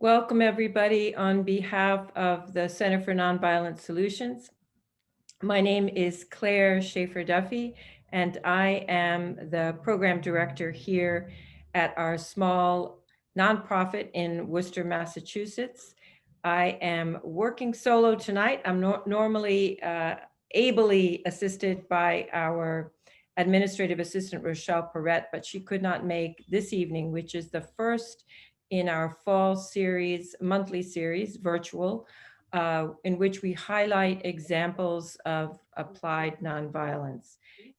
Welcome, everybody, on behalf of the Center for Nonviolent Solutions. My name is Claire Schaefer-Duffy, and I am the program director here at our small nonprofit in Worcester, Massachusetts. I am working solo tonight. I'm normally ably assisted by our administrative assistant, Rochelle Perrette, but she could not make this evening, which is the first in our fall series, monthly series, virtual, in which we highlight examples of applied nonviolence.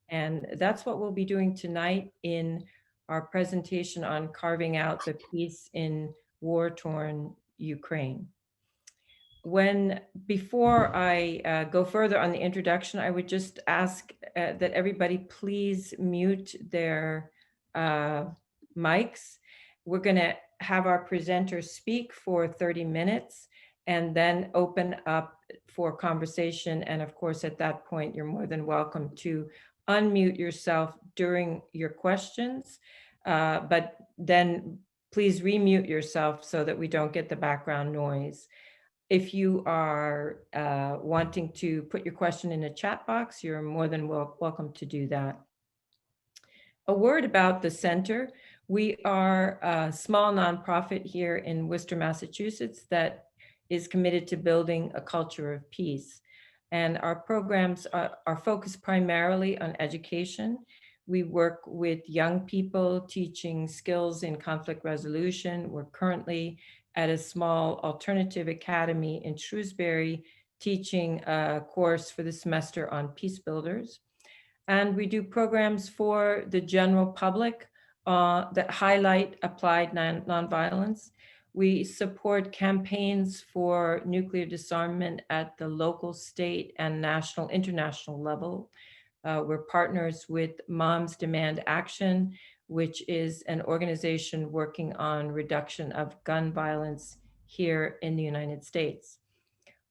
And that's what we'll be doing tonight in our presentation on carving out the peace in war-torn Ukraine. Before I go further on the introduction, I would just ask that everybody please mute their mics. We're going to have our presenters speak for 30 minutes and then open up for conversation. And of course, at that point, you're more than welcome to unmute yourself during your questions, but then please remute yourself so that we don't get the background noise. If you are wanting to put your question in a chat box, you're more than welcome to do that. A word about the center. We are a small nonprofit here in Worcester, Massachusetts that is committed to building a culture of peace. And our programs are focused primarily on education. We work with young people teaching skills in conflict resolution. We're currently at a small alternative academy in Shrewsbury teaching a course for the semester on peace builders. And we do programs for the general public that highlight applied nonviolence. We support campaigns for nuclear disarmament at the local, state, and national, international level. We're partners with Moms Demand Action, which is an organization working on reduction of gun violence here in the United States.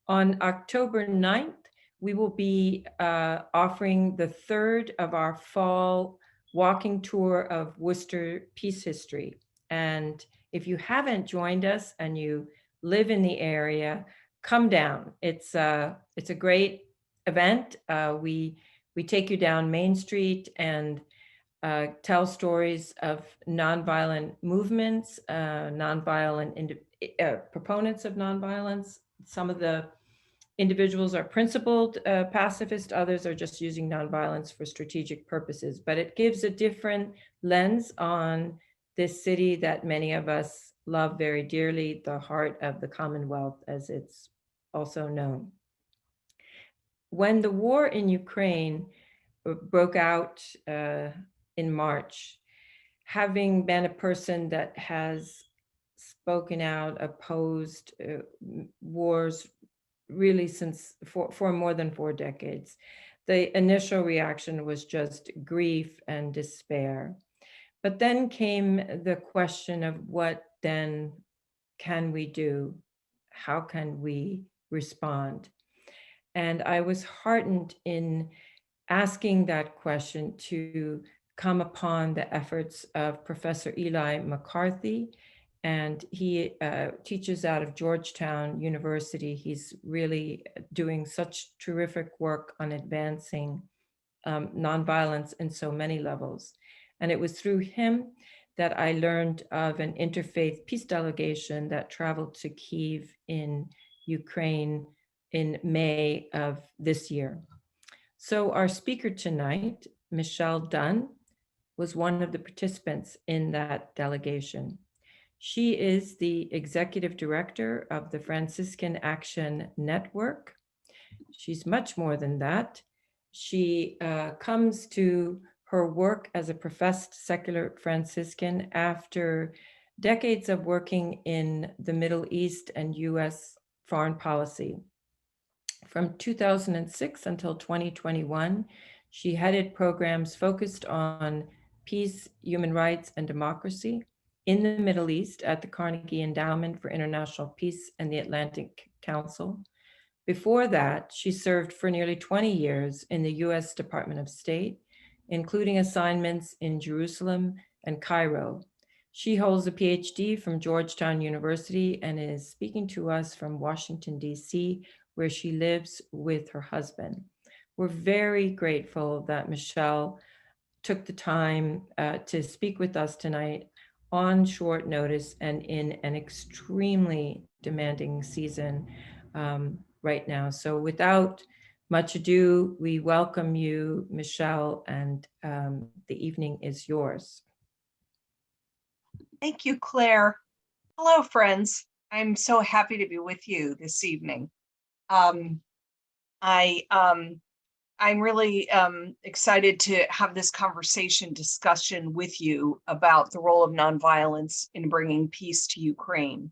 On October 9th, we will be offering the third of our fall walking tour of Worcester Peace History. And if you haven't joined us and you live in the area, come down. It's a great event. We take you down Main Street and tell stories of nonviolent movements, nonviolent proponents of nonviolence. Some of the individuals are principled pacifist, others are just using nonviolence for strategic purposes. But it gives a different lens on this city that many of us love very dearly, the heart of the Commonwealth, as it's also known. When the war in Ukraine broke out in March, having been a person that has spoken out, opposed wars really since for more than 4 decades, the initial reaction was just grief and despair. But then came the question of what then can we do? How can we respond? And I was heartened in asking that question to come upon the efforts of Professor Eli McCarthy, and he teaches out of Georgetown University. He's really doing such terrific work on advancing nonviolence in so many levels. And it was through him that I learned of an interfaith peace delegation that traveled to Kyiv in Ukraine in May of this year. So our speaker tonight, Michele Dunne, was one of the participants in that delegation. She is the executive director of the Franciscan Action Network. She's much more than that. She comes to her work as a professed secular Franciscan after decades of working in the Middle East and US foreign policy. From 2006 until 2021, she headed programs focused on peace, human rights, and democracy in the Middle East at the Carnegie Endowment for International Peace and the Atlantic Council. Before that, she served for nearly 20 years in the US Department of State, including assignments in Jerusalem and Cairo. She holds a PhD from Georgetown University and is speaking to us from Washington, D.C., where she lives with her husband. We're very grateful that Michele took the time to speak with us tonight on short notice and in an extremely demanding season right now. So without much ado, we welcome you, Michele, and the evening is yours. Thank you, Claire. Hello, friends. I'm so happy to be with you this evening. I'm really excited to have this discussion with you about the role of nonviolence in bringing peace to Ukraine.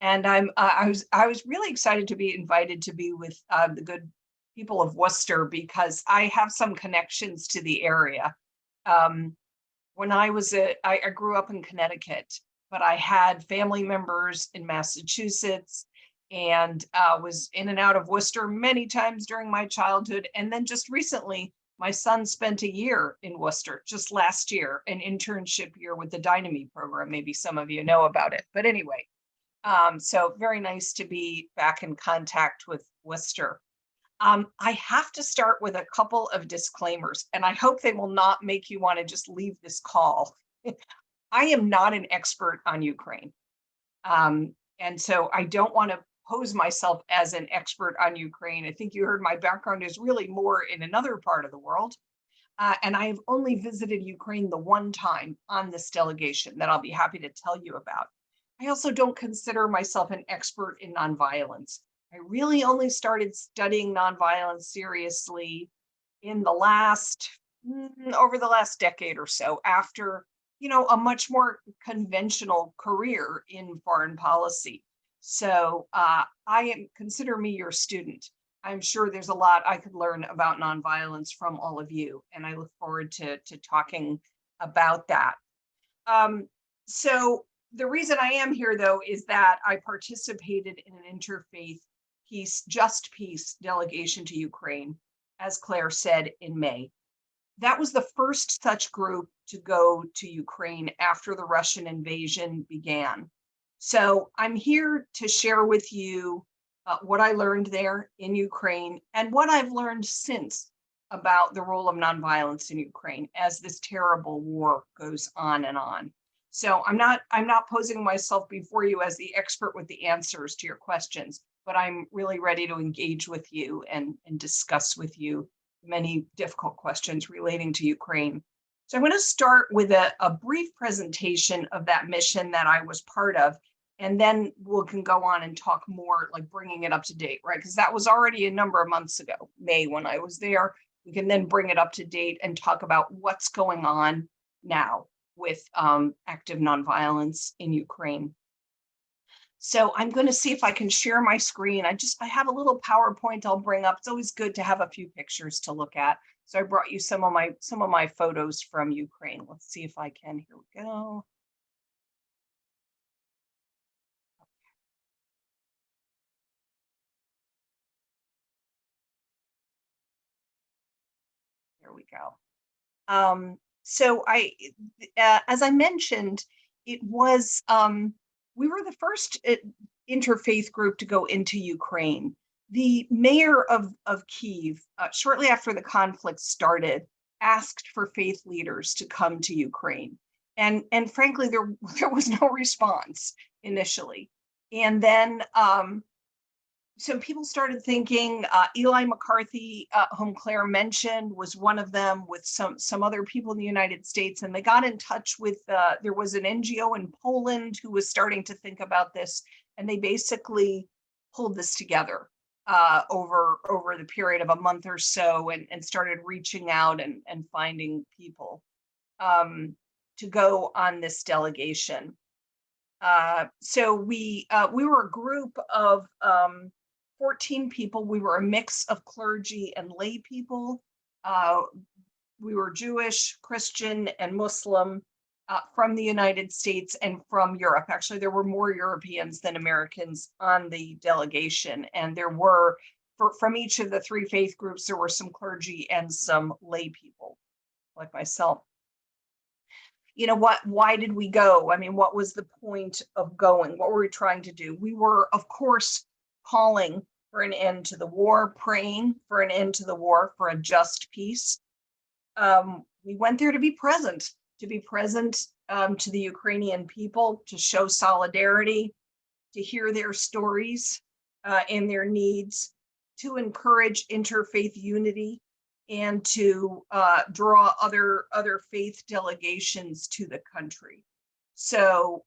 And I was really excited to be invited to be with the good people of Worcester because I have some connections to the area. When I grew up in Connecticut, but I had family members in Massachusetts and was in and out of Worcester many times during my childhood. And then just recently, my son spent a year in Worcester just last year, an internship year with the Dynamy program. Maybe some of you know about it. But anyway, so very nice to be back in contact with Worcester. I have to start with a couple of disclaimers, and I hope they will not make you want to just leave this call. I am not an expert on Ukraine. And so I don't want to pose myself as an expert on Ukraine. I think you heard my background is really more in another part of the world. And I have only visited Ukraine the one time on this delegation that I'll be happy to tell you about. I also don't consider myself an expert in nonviolence. I really only started studying nonviolence seriously in the over the last decade or so, after, a much more conventional career in foreign policy. So consider me your student. I'm sure there's a lot I could learn about nonviolence from all of you, and I look forward to talking about that. So the reason I am here, though, is that I participated in an interfaith Just Peace delegation to Ukraine, as Claire said, in May. That was the first such group to go to Ukraine after the Russian invasion began. So I'm here to share with you what I learned there in Ukraine and what I've learned since about the role of nonviolence in Ukraine as this terrible war goes on and on. So I'm not posing myself before you as the expert with the answers to your questions, but I'm really ready to engage with you and discuss with you many difficult questions relating to Ukraine. So I'm going to start with a brief presentation of that mission that I was part of, and then we can go on and talk more, like bringing it up to date, right? Because that was already a number of months ago, May, when I was there. We can then bring it up to date and talk about what's going on now with active nonviolence in Ukraine. So I'm going to see if I can share my screen. I have a little PowerPoint I'll bring up. It's always good to have a few pictures to look at. So I brought you some of my photos from Ukraine. Let's see if I can. Here we go. There we go. So as I mentioned, it was we were the first interfaith group to go into Ukraine. The mayor of Kyiv, shortly after the conflict started, asked for faith leaders to come to Ukraine. And frankly, there was no response initially. And then so people started thinking, Eli McCarthy, whom Claire mentioned, was one of them, with some other people in the United States. And they got in touch with, there was an NGO in Poland who was starting to think about this. And they basically pulled this together over the period of a month or so, and started reaching out and finding people to go on this delegation. So we were a group of 14 people. We were a mix of clergy and lay people. We were Jewish, Christian, and Muslim from the United States and from Europe. Actually, there were more Europeans than Americans on the delegation. And there were, from each of the three faith groups, there were some clergy and some lay people, like myself. why did we go? I mean, what was the point of going? What were we trying to do? We were, of course, calling for an end to the war, praying for an end to the war, for a just peace. We went there to be present to the Ukrainian people, to show solidarity, to hear their stories and their needs, to encourage interfaith unity, and to draw other faith delegations to the country. So,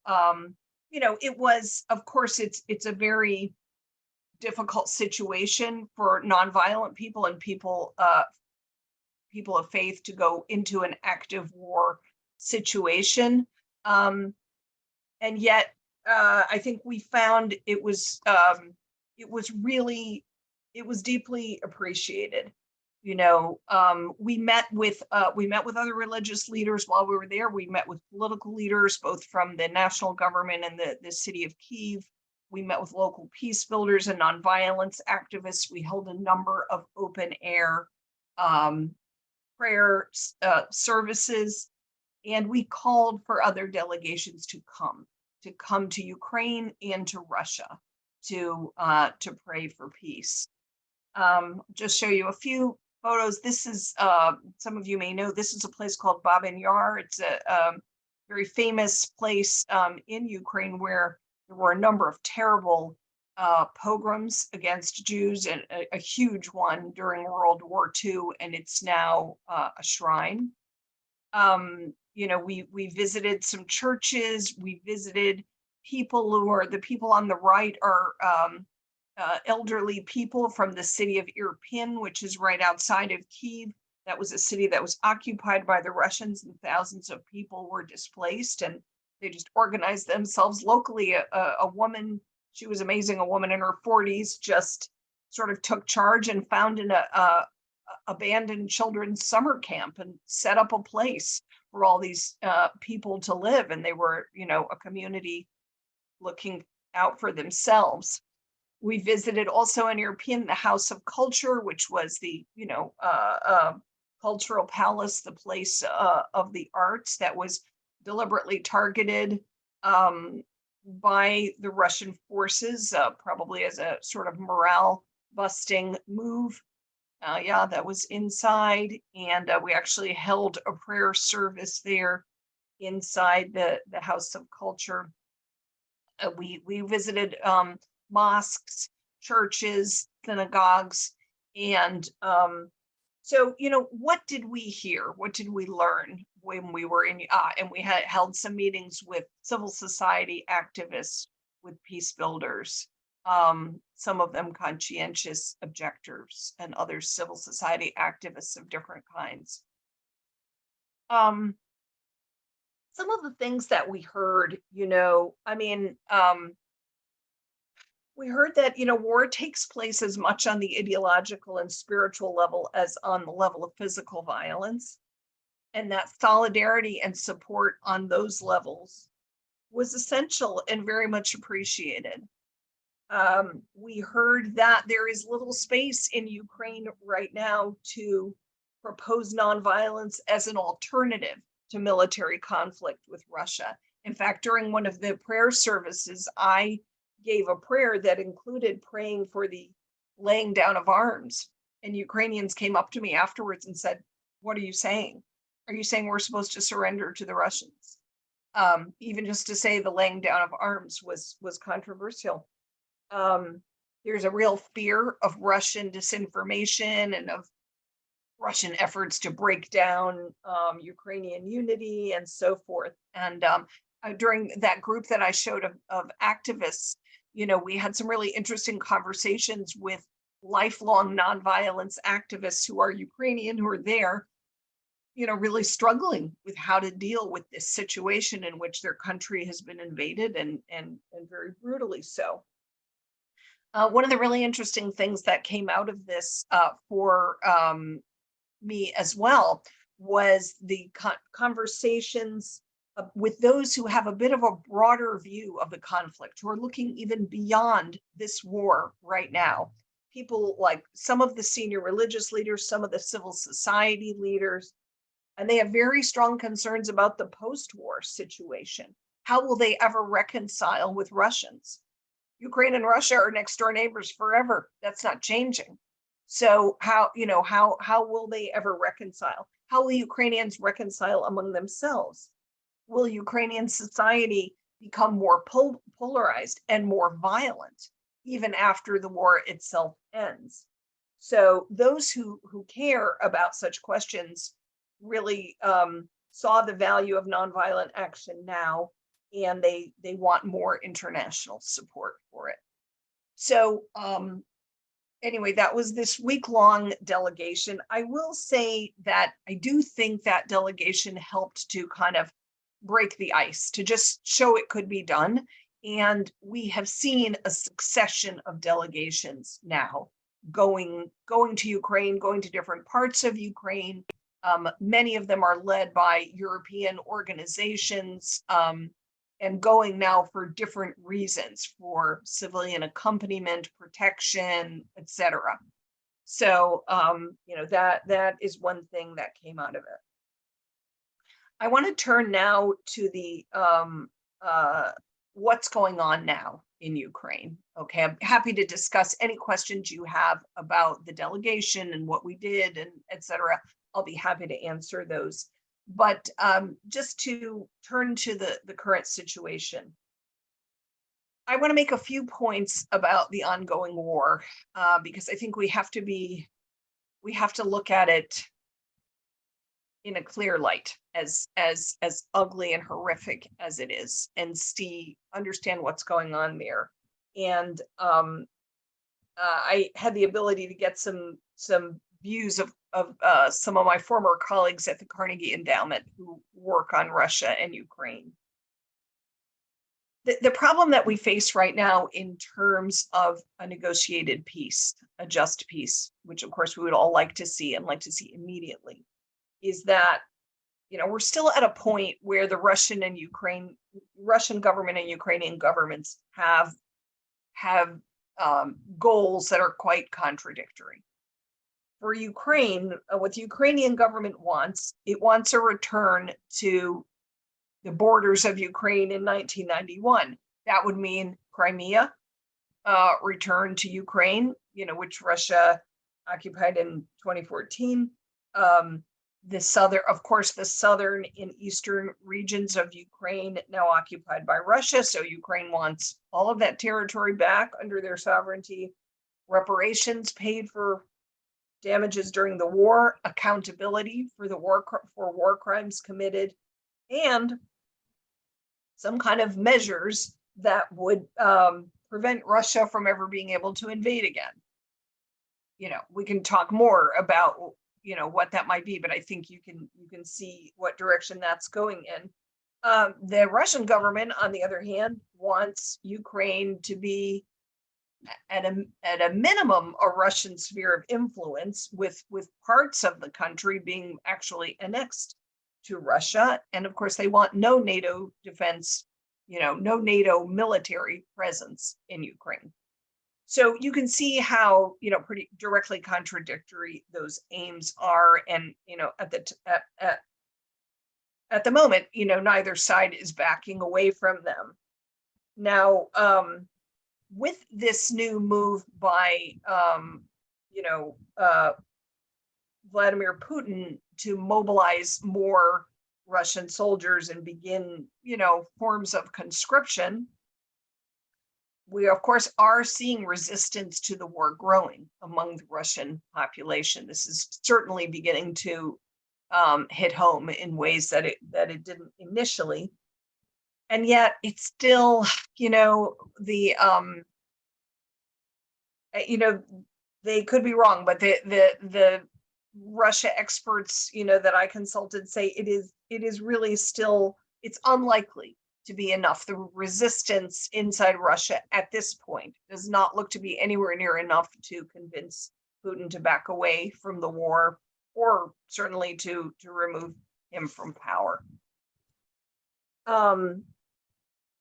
it was, of course, it's a very difficult situation for nonviolent people and people of faith to go into an active war situation. And yet, I think we found it was deeply appreciated. We met with other religious leaders while we were there. We met with political leaders, both from the national government and the city of Kyiv. We met with local peace builders and nonviolence activists. We held a number of open air prayer services, and we called for other delegations to come to Ukraine and to Russia to pray for peace. Just show you a few photos. This is, some of you may know, this is a place called Babin Yar. It's a very famous place in Ukraine where there were a number of terrible pogroms against Jews, and a huge one during World War II, and it's now a shrine. We visited some churches. We visited the people on the right are elderly people from the city of Irpin, which is right outside of Kyiv. That was a city that was occupied by the Russians, and thousands of people were displaced, and they just organized themselves locally. A woman, she was amazing, a woman in her 40s, just sort of took charge and found an abandoned children's summer camp and set up a place for all these people to live. And they were, a community looking out for themselves. We visited also in European the House of Culture, which was the, cultural palace, the place of the arts that was deliberately targeted by the Russian forces, probably as a sort of morale busting move. That was inside, and we actually held a prayer service there inside the House of Culture. We visited mosques, churches, synagogues, and so, what did we hear? What did we learn when we were in, and we had held some meetings with civil society activists, with peace builders, some of them conscientious objectors, and other civil society activists of different kinds. Some of the things that we heard, we heard that, war takes place as much on the ideological and spiritual level as on the level of physical violence, and that solidarity and support on those levels was essential and very much appreciated. We heard that there is little space in Ukraine right now to propose nonviolence as an alternative to military conflict with Russia. In fact, during one of the prayer services, I gave a prayer that included praying for the laying down of arms. And Ukrainians came up to me afterwards and said, "What are you saying? Are you saying we're supposed to surrender to the Russians?" Even just to say the laying down of arms was controversial. There's a real fear of Russian disinformation and of Russian efforts to break down Ukrainian unity and so forth. And during that group that I showed of activists, we had some really interesting conversations with lifelong nonviolence activists who are Ukrainian, who are there, really struggling with how to deal with this situation in which their country has been invaded and very brutally so. One of the really interesting things that came out of this for me as well was the conversations with those who have a bit of a broader view of the conflict, who are looking even beyond this war right now. People like some of the senior religious leaders, some of the civil society leaders, And they have very strong concerns about the post-war situation. How will they ever reconcile with Russians? Ukraine and Russia are next door neighbors forever. That's not changing. So how will they ever reconcile? How will Ukrainians reconcile among themselves? Will Ukrainian society become more polarized and more violent even after the war itself ends? So those who care about such questions really saw the value of nonviolent action now, and they want more international support for it. So anyway, that was this week-long delegation. I will say that I do think that delegation helped to kind of break the ice, to just show it could be done. And we have seen a succession of delegations now going to Ukraine, going to different parts of Ukraine. Many of them are led by European organizations, and going now for different reasons, for civilian accompaniment, protection, etc. So, that is one thing that came out of it. I want to turn now to the what's going on now in Ukraine. Okay, I'm happy to discuss any questions you have about the delegation and what we did and etc. I'll be happy to answer those. But just to turn to the current situation, I want to make a few points about the ongoing war, because I think we have to look at it in a clear light, as ugly and horrific as it is, and understand what's going on there. And I had the ability to get some views of some of my former colleagues at the Carnegie Endowment who work on Russia and Ukraine. The problem that we face right now in terms of a negotiated peace, a just peace, which of course we would all like to see and like to see immediately, is that we're still at a point where the Russian government and Ukrainian governments have goals that are quite contradictory. For Ukraine, what the Ukrainian government wants, it wants a return to the borders of Ukraine in 1991. That would mean Crimea, return to Ukraine, which Russia occupied in 2014. The southern and eastern regions of Ukraine now occupied by Russia. So Ukraine wants all of that territory back under their sovereignty, reparations paid for damages during the war, accountability for war crimes committed, and some kind of measures that would prevent Russia from ever being able to invade again. We can talk more about what that might be, but I think you can see what direction that's going in. The Russian government, on the other hand, wants Ukraine to be at a minimum a Russian sphere of influence, with parts of the country being actually annexed to Russia. And of course, they want no NATO defense, no NATO military presence in Ukraine. So you can see how, pretty directly contradictory those aims are. And, at the moment, neither side is backing away from them. Now, with this new move by, Vladimir Putin to mobilize more Russian soldiers and begin, forms of conscription, we, of course, are seeing resistance to the war growing among the Russian population. This is certainly beginning to hit home in ways that it didn't initially. And yet it's still, they could be wrong, but the Russia experts, that I consulted say it is really still, it's unlikely to be enough. The resistance inside Russia at this point does not look to be anywhere near enough to convince Putin to back away from the war, or certainly to remove him from power.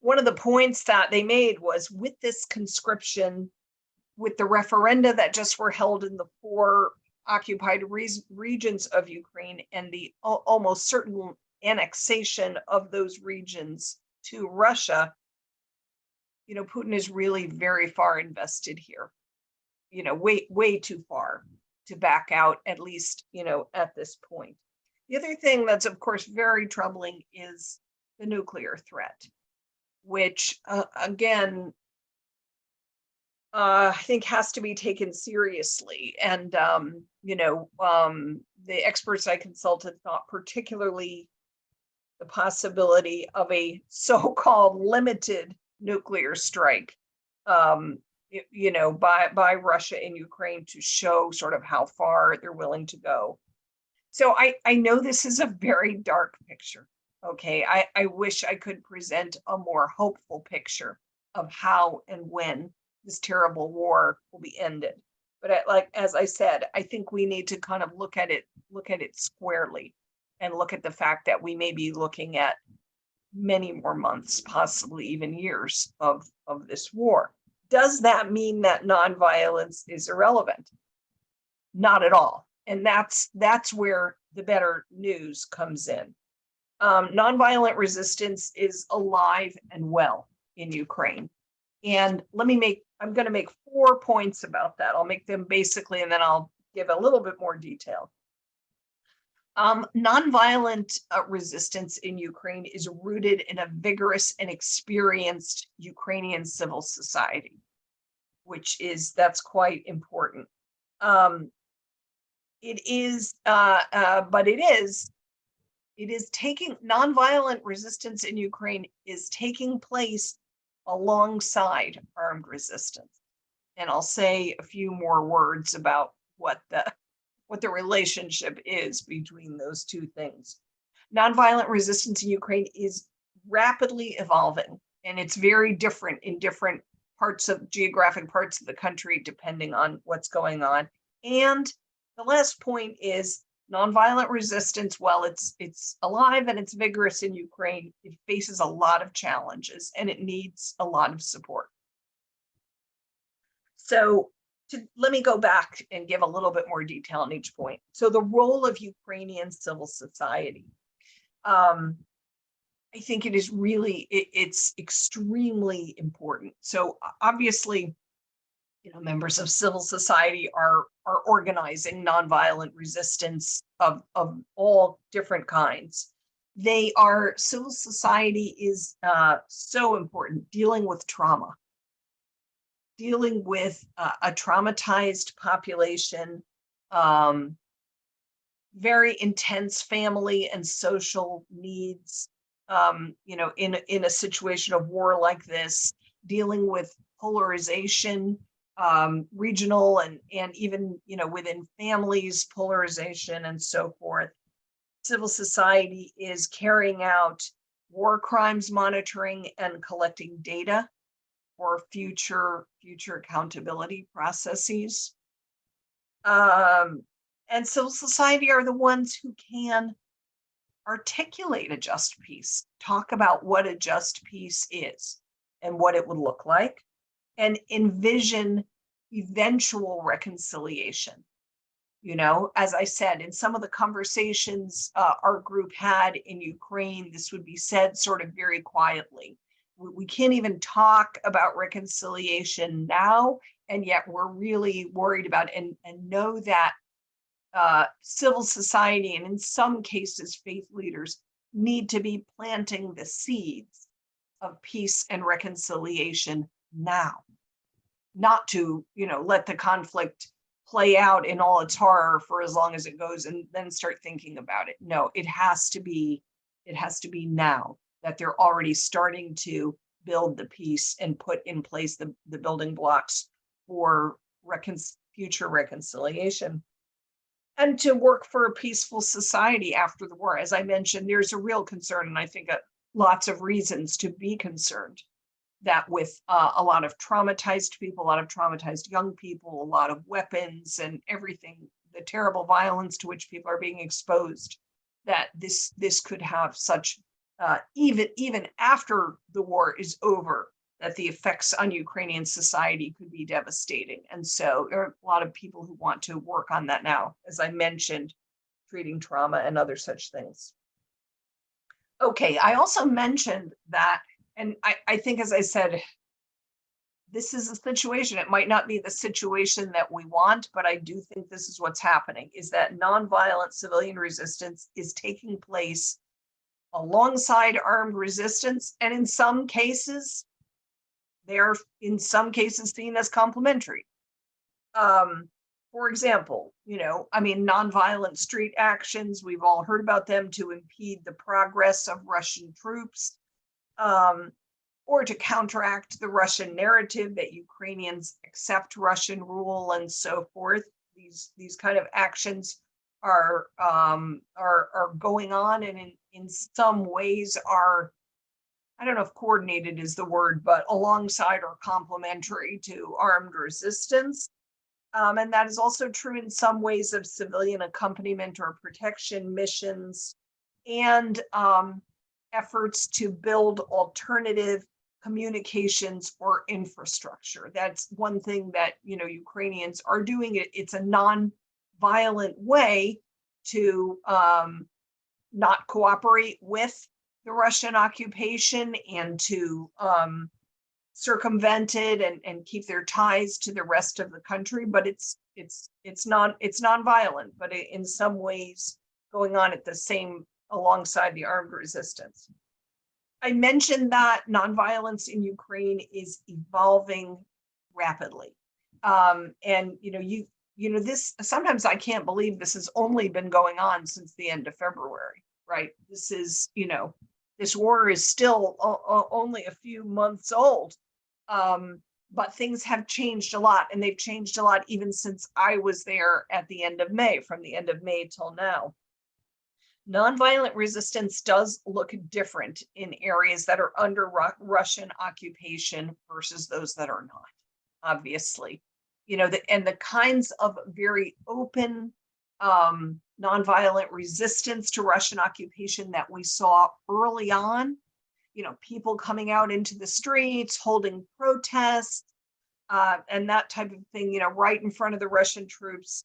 One of the points that they made was, with this conscription, with the referenda that just were held in the four occupied regions of Ukraine and the almost certain annexation of those regions to Russia, Putin is really very far invested here, way too far to back out, at least, at this point. The other thing that's, of course, very troubling is the nuclear threat, which, again, I think has to be taken seriously. And, the experts I consulted thought particularly the possibility of a so-called limited nuclear strike, by Russia in Ukraine to show sort of how far they're willing to go. So I know this is a very dark picture. Okay, I wish I could present a more hopeful picture of how and when this terrible war will be ended. But as I said, I think we need to kind of look at it squarely and look at the fact that we may be looking at many more months, possibly even years of this war. Does that mean that nonviolence is irrelevant? Not at all. And that's where the better news comes in. Nonviolent resistance is alive and well in Ukraine. And I'm going to make 4 points about that. I'll make them basically, and then I'll give a little bit more detail. Nonviolent resistance in Ukraine is rooted in a vigorous and experienced Ukrainian civil society, that's quite important. It is taking nonviolent resistance in Ukraine is taking place alongside armed resistance. And I'll say a few more words about what the relationship is between those two things. Nonviolent resistance in Ukraine is rapidly evolving, and it's very different in different geographic parts of the country, depending on what's going on. And the last point is nonviolent resistance, while it's alive and it's vigorous in Ukraine, it faces a lot of challenges and it needs a lot of support. So let me go back and give a little bit more detail on each point. So the role of Ukrainian civil society. I think it is really, it's extremely important. So obviously, members of civil society are organizing nonviolent resistance of all different kinds. Civil society is so important, dealing with trauma, dealing with a traumatized population, very intense family and social needs, in a situation of war like this, dealing with polarization, regional and even, within families, polarization and so forth. Civil society is carrying out war crimes monitoring and collecting data for future accountability processes. And civil society are the ones who can articulate a just peace, talk about what a just peace is and what it would look like, and envision eventual reconciliation. As I said, in some of the conversations our group had in Ukraine, this would be said sort of very quietly. We can't even talk about reconciliation now, and yet we're really worried about and know that civil society, and in some cases faith leaders, need to be planting the seeds of peace and reconciliation now, not to let the conflict play out in all its horror for as long as it goes and then start thinking about it. No, it has to be now that they're already starting to build the peace and put in place the building blocks for future reconciliation, and to work for a peaceful society after the war. As I mentioned, there's a real concern, and I think lots of reasons to be concerned, that with a lot of traumatized people, a lot of traumatized young people, a lot of weapons and everything, the terrible violence to which people are being exposed, that this could have such, even after the war is over, that the effects on Ukrainian society could be devastating. And so there are a lot of people who want to work on that now, as I mentioned, treating trauma and other such things. Okay, I also mentioned that, and I think, as I said, this is a situation. It might not be the situation that we want, but I do think this is what's happening, is that nonviolent civilian resistance is taking place alongside armed resistance. And in some cases, they're seen as complementary. For example, nonviolent street actions, we've all heard about them to impede the progress of Russian troops, or to counteract the Russian narrative that Ukrainians accept Russian rule and so forth. These kind of actions are going on, and in some ways are, I don't know if coordinated is the word, but alongside or complementary to armed resistance. And that is also true in some ways of civilian accompaniment or protection missions, and efforts to build alternative communications or infrastructure. That's one thing that Ukrainians are doing. It's a non-violent way to not cooperate with the Russian occupation and to circumvent it and keep their ties to the rest of the country. But it's non-violent, but in some ways going on at the same alongside the armed resistance. I mentioned that nonviolence in Ukraine is evolving rapidly. And this, sometimes I can't believe this has only been going on since the end of February, right? This is, this war is still only a few months old. But things have changed a lot, and they've changed a lot even since I was there at the end of May, from the end of May till now. Nonviolent resistance does look different in areas that are under Russian occupation versus those that are not, obviously. And the kinds of very open nonviolent resistance to Russian occupation that we saw early on, people coming out into the streets, holding protests, and that type of thing, right in front of the Russian troops,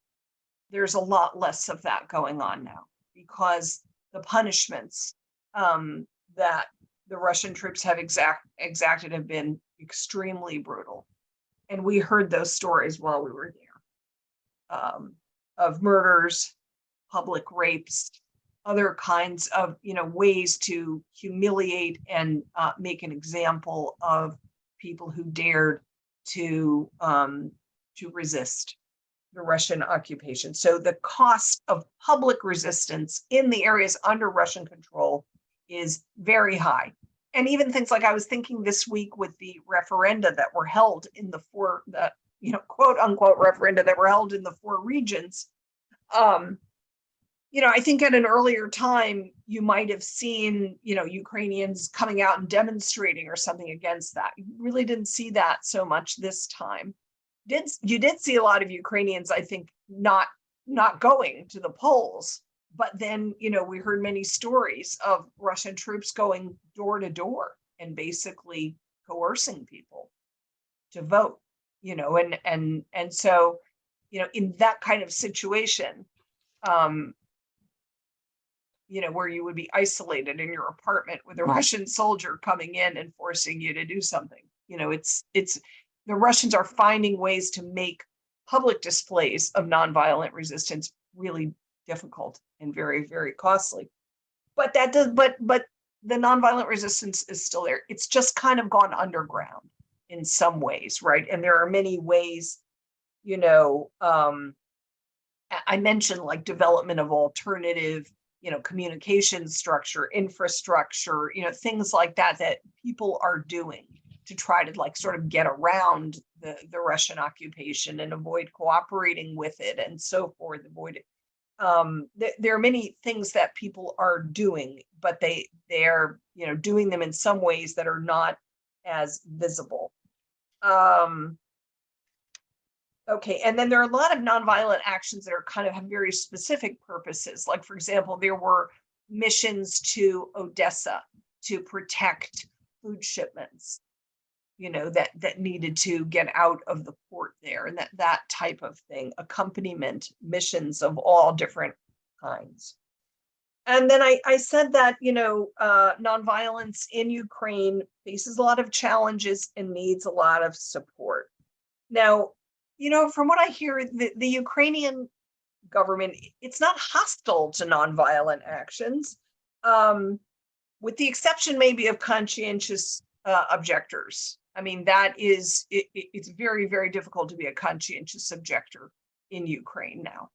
there's a lot less of that going on now, because the punishments that the Russian troops have exacted have been extremely brutal. And we heard those stories while we were there, of murders, public rapes, other kinds of ways to humiliate and make an example of people who dared to resist the Russian occupation. So the cost of public resistance in the areas under Russian control is very high. And even things like, I was thinking this week with the referenda that were held in the quote unquote referenda that were held in the 4 regions. I think at an earlier time, you might have seen, Ukrainians coming out and demonstrating or something against that. You really didn't see that so much this time. You did see a lot of Ukrainians, I think, not going to the polls. But then, we heard many stories of Russian troops going door to door and basically coercing people to vote, and so, in that kind of situation, where you would be isolated in your apartment with a Russian soldier coming in and forcing you to do something. It's the Russians are finding ways to make public displays of nonviolent resistance really difficult and very, very costly. But the nonviolent resistance is still there. It's just kind of gone underground in some ways, right? And there are many ways, I mentioned like development of alternative communication structure, infrastructure, things like that people are doing to try to sort of get around the Russian occupation and avoid cooperating with it and so forth. There are many things that people are doing, but they're doing them in some ways that are not as visible. Okay, and then there are a lot of nonviolent actions that are kind of have very specific purposes. Like, for example, there were missions to Odessa to protect food shipments. that needed to get out of the port there, and that type of thing, accompaniment missions of all different kinds. And then I said that, nonviolence in Ukraine faces a lot of challenges and needs a lot of support. Now, from what I hear, the Ukrainian government, it's not hostile to nonviolent actions, with the exception maybe of conscientious objectors. I mean, it's very, very difficult to be a conscientious objector in Ukraine now.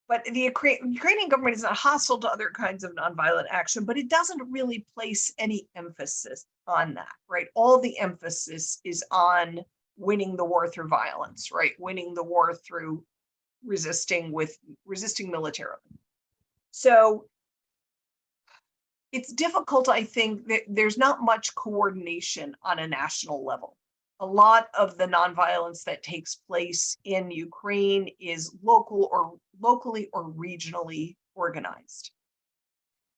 But the Ukrainian government is not hostile to other kinds of nonviolent action, but it doesn't really place any emphasis on that, right? All the emphasis is on winning the war through violence, right? Winning the war through resisting militarily. So it's difficult, I think, that there's not much coordination on a national level. A lot of the nonviolence that takes place in Ukraine is locally or regionally organized.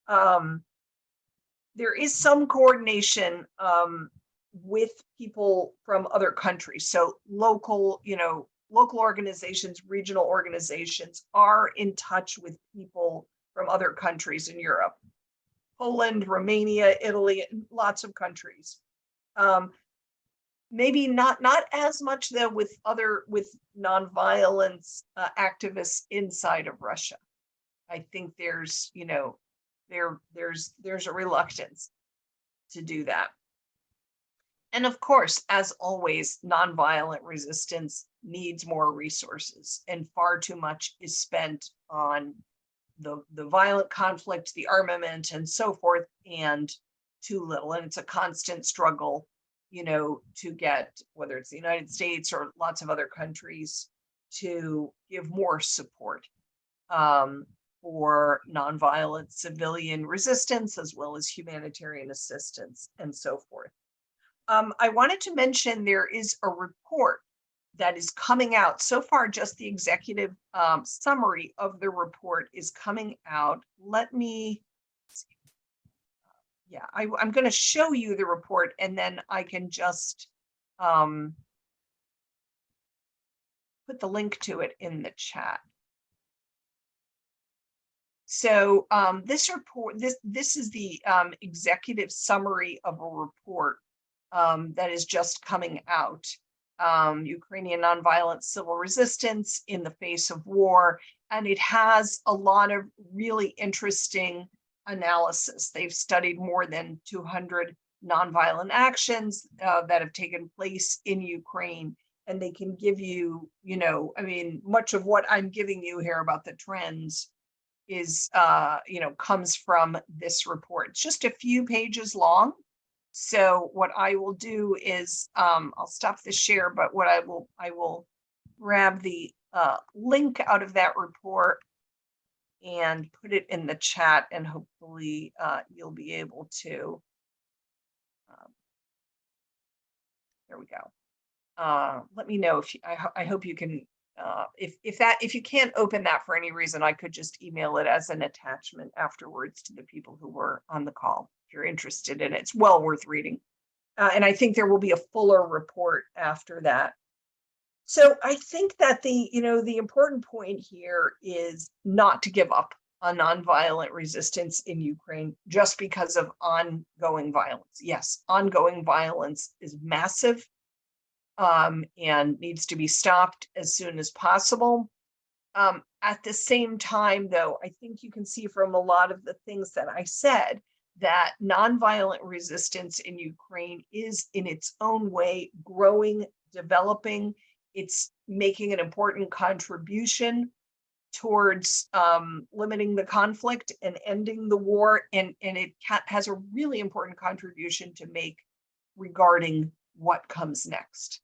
There is some coordination with people from other countries. So local organizations, regional organizations are in touch with people from other countries in Europe. Poland, Romania, Italy, lots of countries. Maybe not as much though with nonviolence activists inside of Russia. I think there's a reluctance to do that. And of course, as always, nonviolent resistance needs more resources, and far too much is spent on the violent conflict, the armament, and so forth, and too little. And it's a constant struggle, to get, whether it's the United States or lots of other countries, to give more support for nonviolent civilian resistance, as well as humanitarian assistance, and so forth. I wanted to mention there is a report that is coming out. So far, just the executive summary of the report is coming out. Let me see. Yeah, I'm going to show you the report, and then I can just put the link to it in the chat. So this report, this is the executive summary of a report that is just coming out. Ukrainian nonviolent civil resistance in the face of war. And it has a lot of really interesting analysis. They've studied more than 200 nonviolent actions that have taken place in Ukraine. And they can give you, much of what I'm giving you here about the trends is, comes from this report. It's just a few pages long. So what I will do is, I'll stop the share, but what I will grab the link out of that report and put it in the chat, and hopefully you'll be able to, there we go. Let me know if I hope you can, if you can't open that for any reason, I could just email it as an attachment afterwards to the people who were on the call. If you're interested in it, it's well worth reading. And I think there will be a fuller report after that. So I think that the important point here is not to give up on nonviolent resistance in Ukraine just because of ongoing violence. Yes, ongoing violence is massive and needs to be stopped as soon as possible. At the same time, though, I think you can see from a lot of the things that I said that nonviolent resistance in Ukraine is in its own way growing, developing. It's making an important contribution towards limiting the conflict and ending the war. And it has a really important contribution to make regarding what comes next.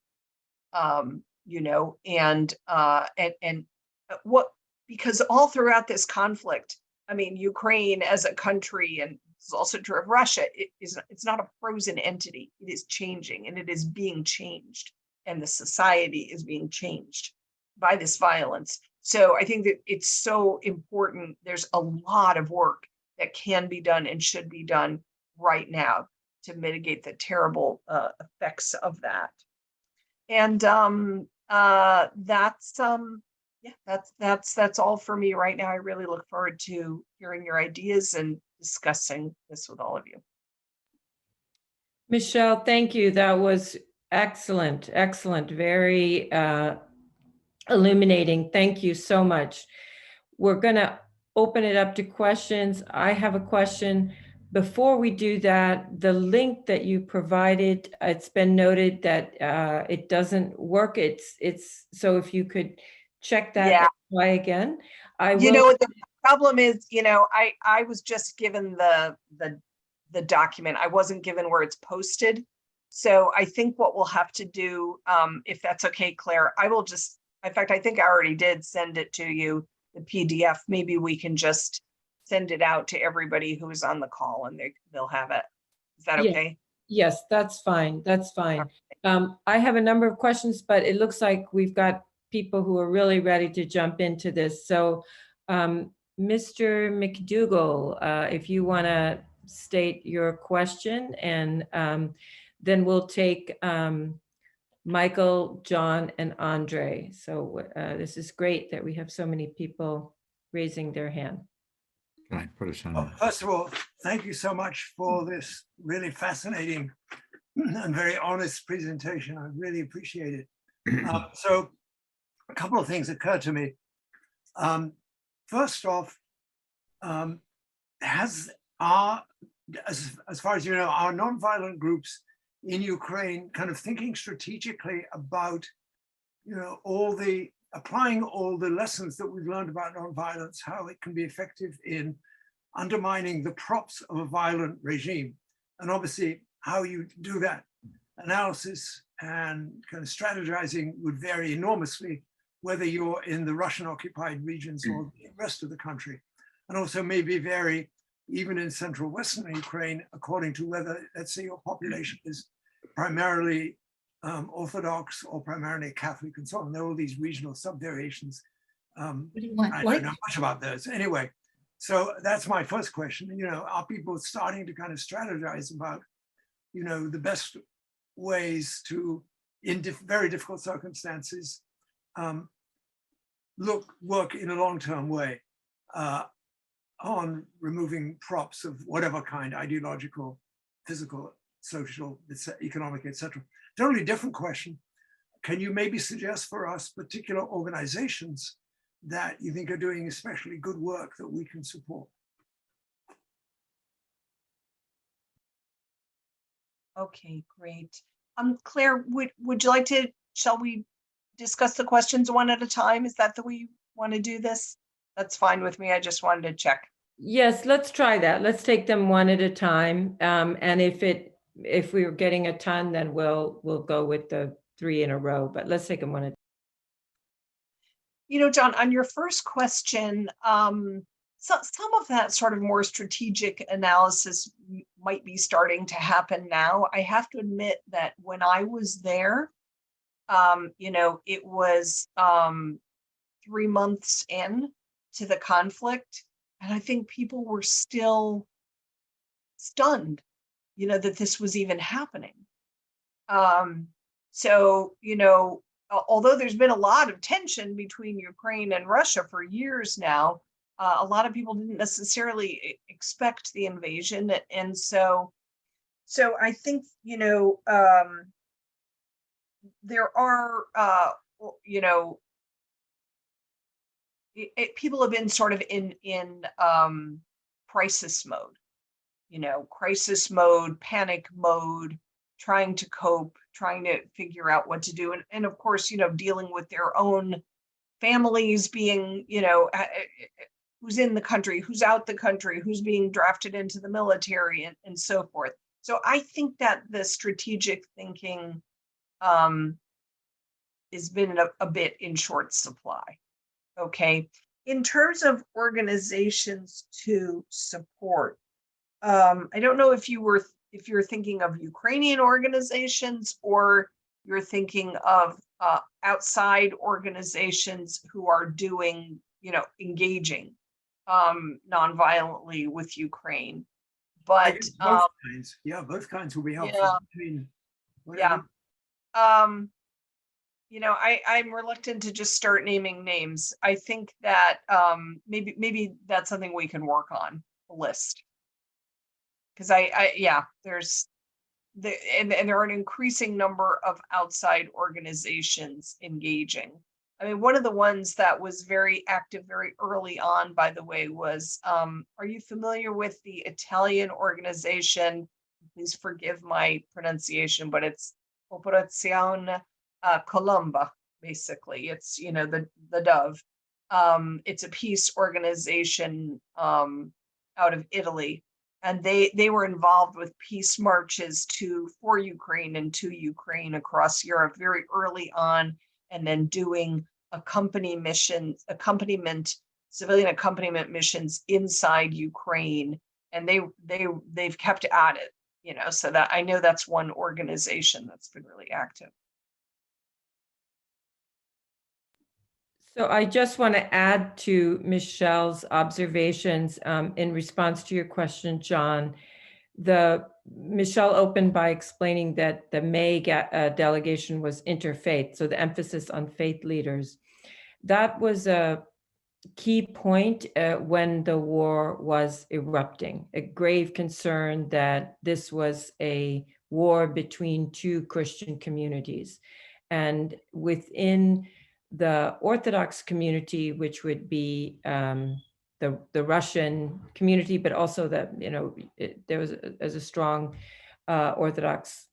Because all throughout this conflict, I mean, Ukraine as a country, and this is also true of Russia, it's not a frozen entity. It is changing, and it is being changed, and the society is being changed by this violence. So I think that it's so important. There's a lot of work that can be done and should be done right now mitigate the terrible effects of that. And that's all for me right now. I really look forward to hearing your ideas and discussing this with all of you. Michele, thank you. That was excellent, excellent, very illuminating. Thank you so much. We're going to open it up to questions. I have a question. Before we do that, the link that you provided, it's been noted that it doesn't work. It's so if you could check that and try again. You know what the problem is, I was just given the document. I wasn't given where it's posted. So I think what we'll have to do, if that's okay, Claire, I will just, in fact, I think I already did send it to you, the PDF. Maybe we can just send it out to everybody who is on the call and they'll have it. Is that okay? Yes, that's fine. That's fine. I have a number of questions, but it looks like we've got people who are really ready to jump into this. So, Mr. McDougall, if you want to state your question, and then we'll take Michael, John, and Andre. So this is great that we have so many people raising their hand. Can I put us on? Well, first of all, thank you so much for this really fascinating and very honest presentation. I really appreciate it. So a couple of things occurred to me. First off, as far as you know, our nonviolent groups in Ukraine kind of thinking strategically about, applying all the lessons that we've learned about nonviolence, how it can be effective in undermining the props of a violent regime. And obviously how you do that analysis and kind of strategizing would vary enormously, whether you're in the Russian occupied regions or the rest of the country. And also maybe vary even in central Western Ukraine, according to whether, let's say, your population is primarily Orthodox or primarily Catholic and so on. There are all these regional subvariations. I don't know much about those. Anyway, so that's my first question. Are people starting to kind of strategize about, the best ways to, in very difficult circumstances, work in a long-term way on removing props of whatever kind, ideological, physical, social, economic, etc. Totally different question. Can you maybe suggest for us particular organizations that you think are doing especially good work that we can support? Okay, great. Claire, would you like to, shall we discuss the questions one at a time? Is that the way you want to do this? That's fine with me. I just wanted to check. Yes, let's try that. Let's take them one at a time. And if we're getting a ton, then we'll go with the 3 in a row, but let's take them one at a time. John, on your first question, some of that sort of more strategic analysis might be starting to happen now. I have to admit that when I was there, it was 3 months in to the conflict, and I think people were still stunned, that this was even happening. So, although there's been a lot of tension between Ukraine and Russia for years now, a lot of people didn't necessarily expect the invasion. And so I think, there are, people have been sort of in crisis mode, panic mode, trying to cope, trying to figure out what to do. And of course, dealing with their own families being, who's in the country, who's out the country, who's being drafted into the military and so forth. So I think that the strategic thinking has been a bit in short supply. Okay. In terms of organizations to support, I don't know if you're thinking of Ukrainian organizations or you're thinking of outside organizations who are doing, engaging nonviolently with Ukraine. I but guess both kinds. Yeah, both kinds will be helpful. yeah. I mean, Yeah. whatever. You know, I'm reluctant to just start naming names. I think that maybe that's something we can work on a list. Because yeah, there's and there are an increasing number of outside organizations engaging. I mean, one of the ones that was very active very early on, by the way, was are you familiar with the Italian organization? Please forgive my pronunciation, but it's Operazione Colomba, basically. It's, you know, the dove. It's a peace organization out of Italy, and they were involved with peace marches for Ukraine and to Ukraine across Europe very early on, and then doing civilian accompaniment missions inside Ukraine, and they've kept at it, you know, so that I know that's one organization that's been really active. So I just want to add to Michelle's observations in response to your question, John. Michelle opened by explaining that the May delegation was interfaith, so the emphasis on faith leaders. That was a key point when the war was erupting, a grave concern that this was a war between two Christian communities. And within the Orthodox community, which would be the Russian community, but also there was a strong Orthodox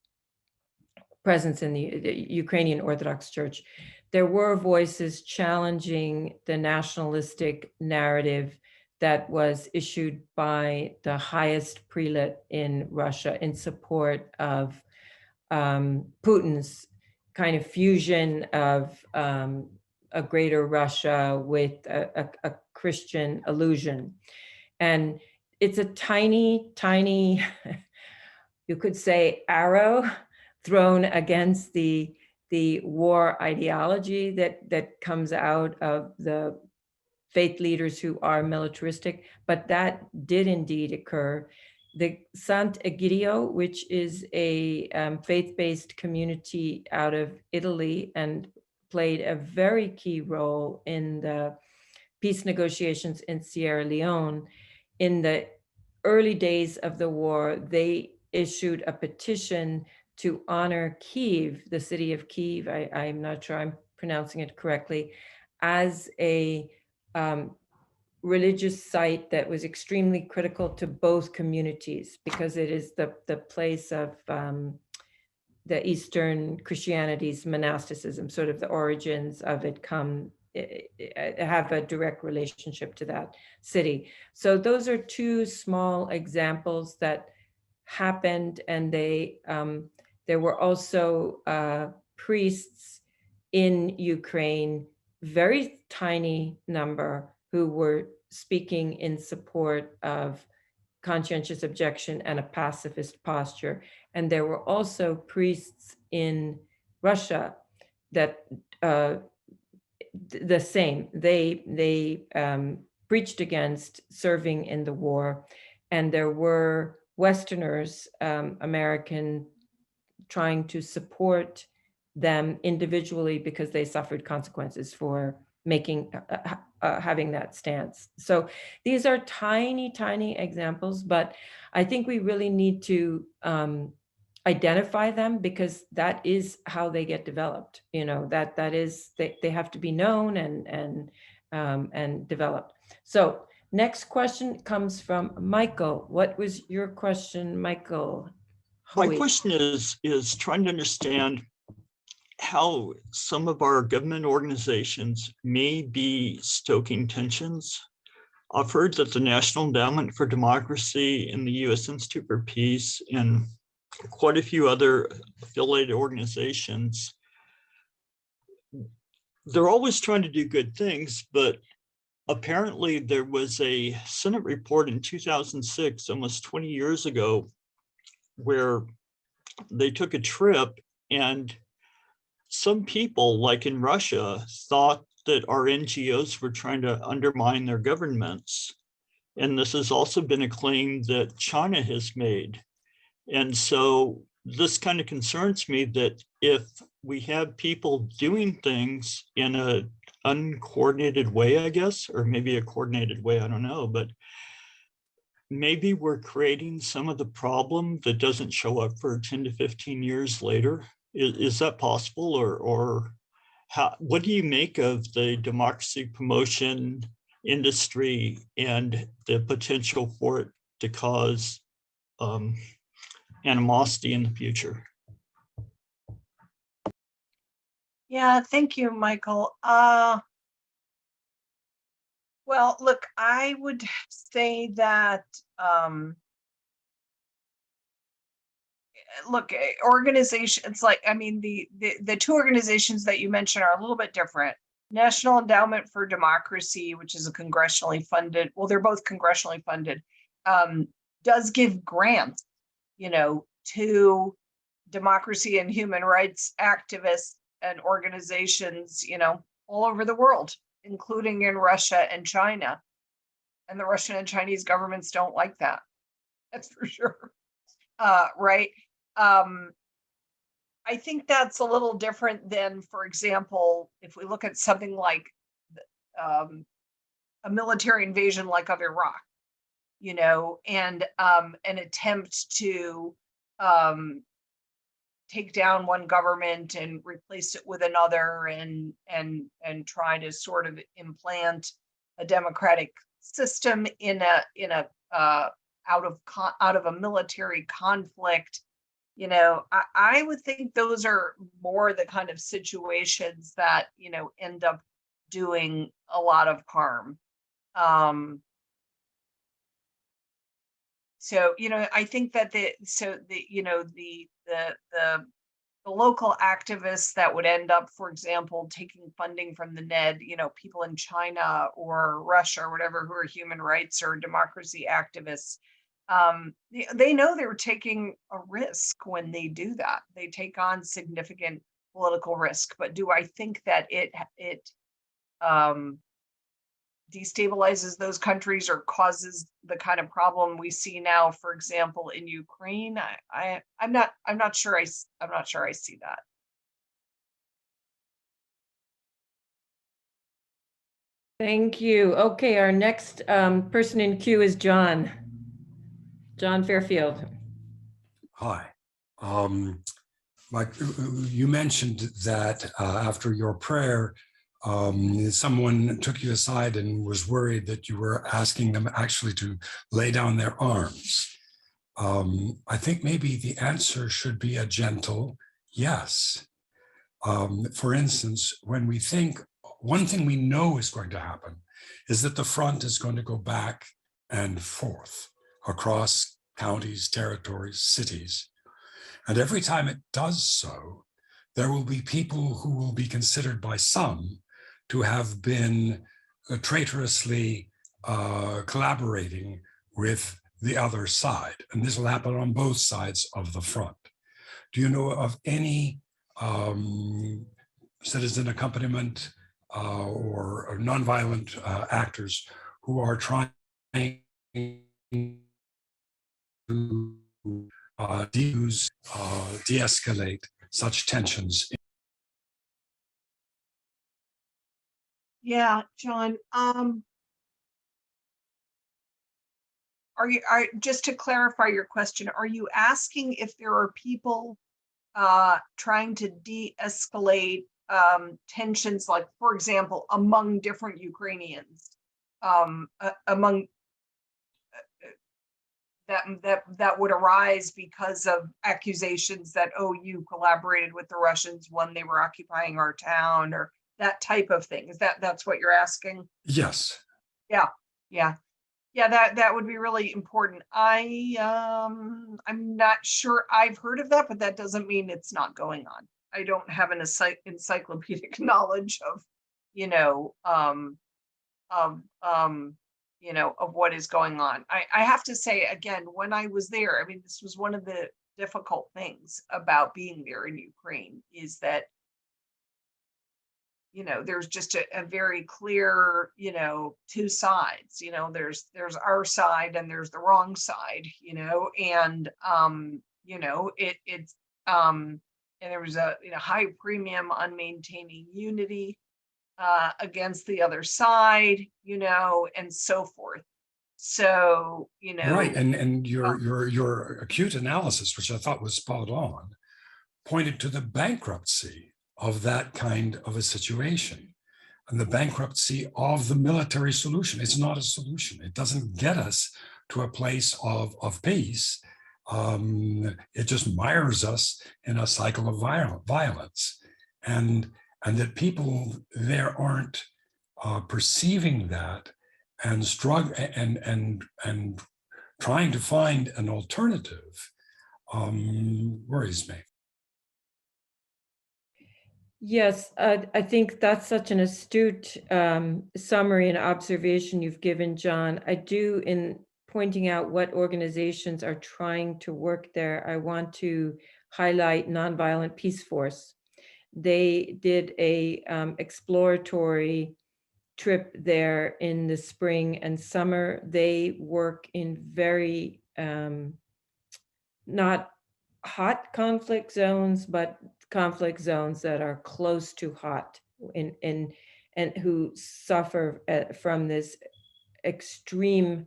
presence in the Ukrainian Orthodox Church. There were voices challenging the nationalistic narrative that was issued by the highest prelate in Russia in support of Putin's kind of fusion of a greater Russia with a Christian illusion. And it's a tiny, you could say, arrow thrown against the war ideology that comes out of the faith leaders who are militaristic, but that did indeed occur. The Sant'Egidio, which is a faith-based community out of Italy and played a very key role in the peace negotiations in Sierra Leone. In the early days of the war, they issued a petition to honor Kyiv, the city of Kyiv, I'm not sure I'm pronouncing it correctly, as a religious site that was extremely critical to both communities, because it is the place of the Eastern Christianity's monasticism, sort of the origins of it have a direct relationship to that city. So those are two small examples that happened, and there were also priests in Ukraine, very tiny number, who were speaking in support of conscientious objection and a pacifist posture. And there were also priests in Russia that the same. They preached against serving in the war, and there were Westerners, American, trying to support them individually because they suffered consequences for having that stance. So these are tiny examples, but I think we really need to identify them, because that is how they get developed. You know, that is, they have to be known and developed. So next question comes from Michael. What was your question, Michael? My question is trying to understand how some of our government organizations may be stoking tensions. I've heard that the National Endowment for Democracy and the U.S. Institute for Peace and quite a few other affiliated organizations, they're always trying to do good things, but apparently there was a Senate report in 2006, almost 20 years ago, where they took a trip, and some people, like in Russia, thought that our NGOs were trying to undermine their governments. And this has also been a claim that China has made. And so this kind of concerns me that if we have people doing things in a uncoordinated way, I guess, or maybe a coordinated way, I don't know, but maybe we're creating some of the problem that doesn't show up for 10 to 15 years later. Is that possible? Or how, what do you make of the democracy promotion industry and the potential for it to cause animosity in the future? Yeah, thank you, Michael. Well, look, I would say that, look, organizations like, I mean, the two organizations that you mentioned are a little bit different. National Endowment for Democracy, which is a congressionally funded, well, they're both congressionally funded, does give grants, you know, to democracy and human rights activists and organizations, you know, all over the world, including in Russia and China. And the Russian and Chinese governments don't like that. That's for sure. Right. I think that's a little different than, for example, if we look at something like a military invasion like of Iraq, you know, and an attempt to take down one government and replace it with another, and try to sort of implant a democratic system in a out of a military conflict. You know, I would think those are more the kind of situations that, you know, end up doing a lot of harm. So, you know, I think that the local activists that would end up, for example, taking funding from the NED, you know, people in China or Russia or whatever, who are human rights or democracy activists, they know they're taking a risk when they do that. They take on significant political risk. But do I think that it destabilizes those countries or causes the kind of problem we see now, for example, in Ukraine? I'm not sure I see that. Thank you. Okay, our next person in queue is John Fairfield. Hi. Mike, you mentioned that after your prayer, someone took you aside and was worried that you were asking them actually to lay down their arms. I think maybe the answer should be a gentle yes. For instance, when we think, one thing we know is going to happen is that the front is going to go back and forth across counties, territories, cities. And every time it does so, there will be people who will be considered by some to have been traitorously collaborating with the other side. And this will happen on both sides of the front. Do you know of any citizen accompaniment or nonviolent actors who are trying to de-escalate such tensions? Yeah, John. Are just to clarify your question, are you asking if there are people trying to de-escalate tensions, like, for example, among different Ukrainians, among that would arise because of accusations that, oh, you collaborated with the Russians when they were occupying our town, or that type of thing? That's what you're asking? Yes. Yeah. That would be really important. I'm not sure I've heard of that, but that doesn't mean it's not going on. I don't have an encyclopedic knowledge of, of what is going on. I have to say, again, when I was there, I mean, this was one of the difficult things about being there in Ukraine, is that there's just a very clear, two sides, there's our side and there's the wrong side, and, and there was a high premium on maintaining unity against the other side, and so forth. So, Right, and your acute analysis, which I thought was spot on, pointed to the bankruptcy of that kind of a situation and the bankruptcy of the military solution. It's not a solution. It doesn't get us to a place of peace. It just mires us in a cycle of violence, and that people there aren't perceiving that and struggle and trying to find an alternative worries me. Yes, I think that's such an astute summary and observation you've given, John. I do, in pointing out what organizations are trying to work there, I want to highlight Nonviolent Peace Force. They did a exploratory trip there in the spring and summer. They work in very not hot conflict zones, but conflict zones that are close to hot, and who suffer from this extreme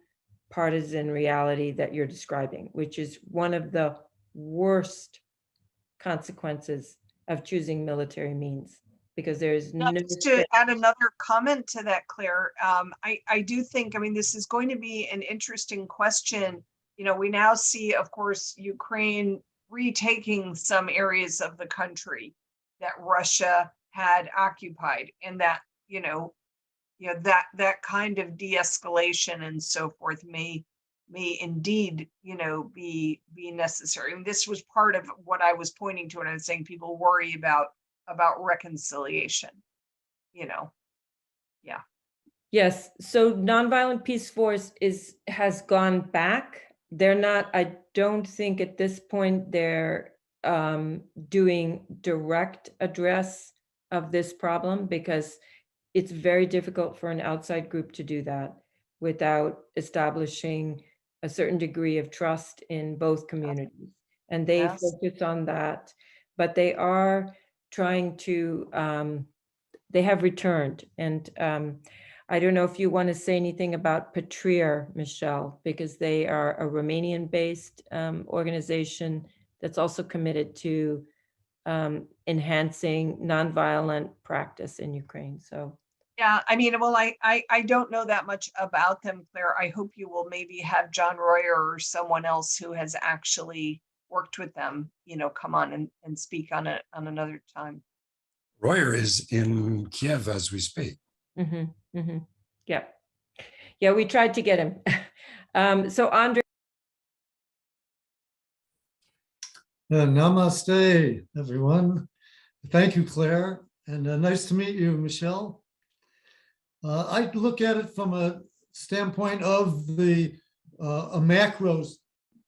partisan reality that you're describing, which is one of the worst consequences of choosing military means, because there is no. Just to add another comment to that, Claire, I do think, this is going to be an interesting question. We now see, of course, Ukraine retaking some areas of the country that Russia had occupied, and that, that kind of de-escalation and so forth may indeed, be necessary. And this was part of what I was pointing to when I was saying people worry about reconciliation, yeah. Yes, so Nonviolent Peace Force has gone back. They're not, I don't think at this point they're doing direct address of this problem, because it's very difficult for an outside group to do that without establishing a certain degree of trust in both communities. And they focus on that, but they are trying to, they have returned. And I don't know if you want to say anything about Patria, Michele, because they are a Romanian-based organization that's also committed to enhancing nonviolent practice in Ukraine. So, yeah, well, I don't know that much about them, Claire. I hope you will maybe have John Royer or someone else who has actually worked with them, come on and speak on it on another time. Royer is in Kiev as we speak. mm-hmm, mm-hmm. Yeah, we tried to get him. So Andre. Namaste, everyone. Thank you, Claire, and nice to meet you, Michele. I look at it from a standpoint of a macro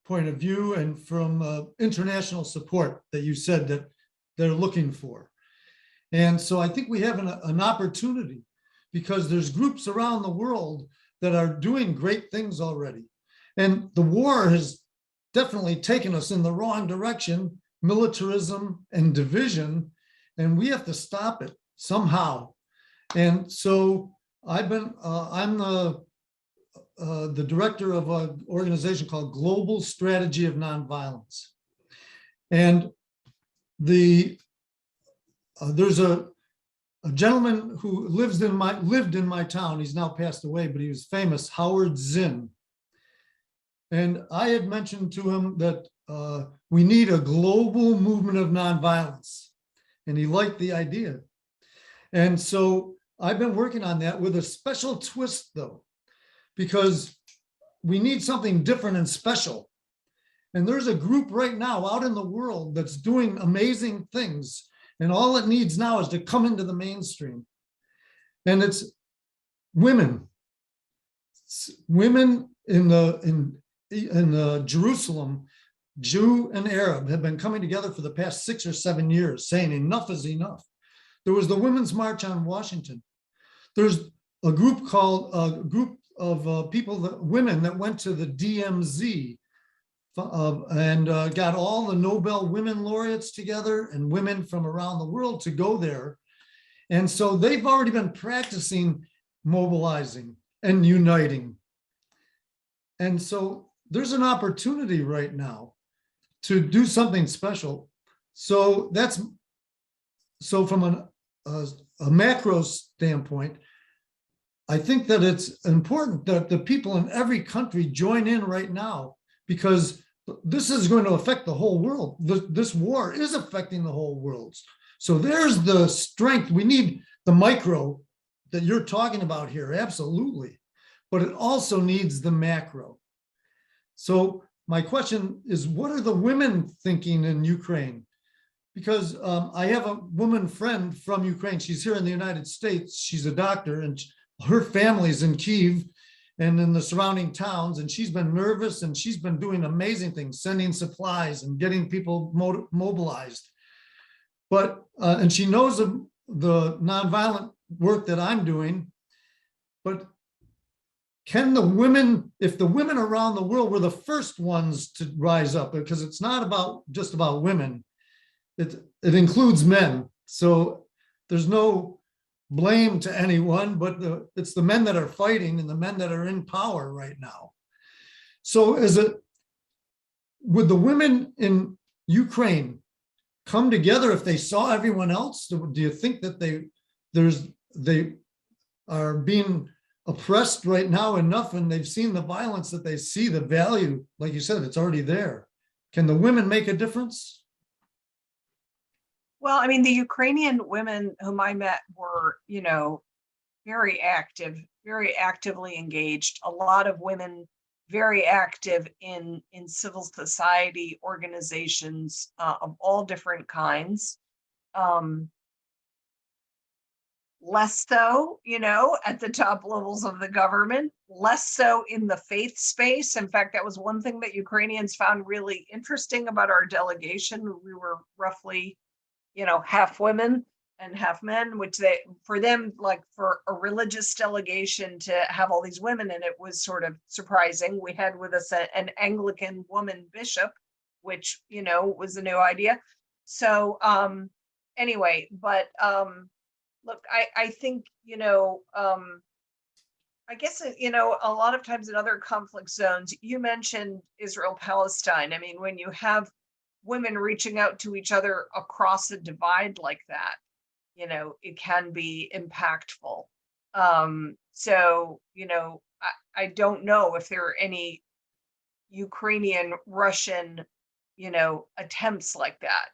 point of view, and from international support that you said that they're looking for. And so I think we have an opportunity, because there's groups around the world that are doing great things already. And the war has definitely taken us in the wrong direction, militarism and division, and we have to stop it somehow. And so I'm the director of an organization called Global Strategy of Nonviolence. And there's a gentleman who lived in my town. He's now passed away, but he was famous, Howard Zinn. And I had mentioned to him that we need a global movement of nonviolence, and he liked the idea. And so I've been working on that with a special twist, though, because we need something different and special. And there's a group right now out in the world that's doing amazing things. And all it needs now is to come into the mainstream. And it's women. Women in Jerusalem, Jew and Arab, have been coming together for the past 6 or 7 years saying enough is enough. There was the Women's March on Washington. There's a group of women that went to the DMZ and got all the Nobel Women Laureates together and women from around the world to go there. And so they've already been practicing mobilizing and uniting. And so there's an opportunity right now to do something special. So from a macro standpoint, I think that it's important that the people in every country join in right now, because this is going to affect the whole world. This war is affecting the whole world. So there's the strength. We need the micro that you're talking about here, absolutely. But it also needs the macro. So my question is, what are the women thinking in Ukraine? Because I have a woman friend from Ukraine. She's here in the United States. She's a doctor, and her family's in Kyiv and in the surrounding towns. And she's been nervous, and she's been doing amazing things, sending supplies and getting people mobilized. But, and she knows the nonviolent work that I'm doing, but can the women, if the women around the world were the first ones to rise up, because it's not just about women, it includes men. So there's no blame to anyone, but it's the men that are fighting and the men that are in power right now. So would the women in Ukraine come together if they saw everyone else? Do you think that they are being oppressed right now enough, and they've seen the violence, that they see the value, like you said, it's already there? Can the women make a difference? Well, I mean, the Ukrainian women whom I met were, very active, very actively engaged. A lot of women very active in civil society organizations of all different kinds. Less so, at the top levels of the government, less so in the faith space. In fact, that was one thing that Ukrainians found really interesting about our delegation. We were roughly, half women and half men, which for them, like for a religious delegation to have all these women in it was sort of surprising. We had with us an Anglican woman bishop, which, was a new idea. So anyway, but look, I think, I guess, a lot of times in other conflict zones, you mentioned Israel-Palestine. I mean, when you have women reaching out to each other across a divide like that, it can be impactful. So, I don't know if there are any Ukrainian, Russian, attempts like that,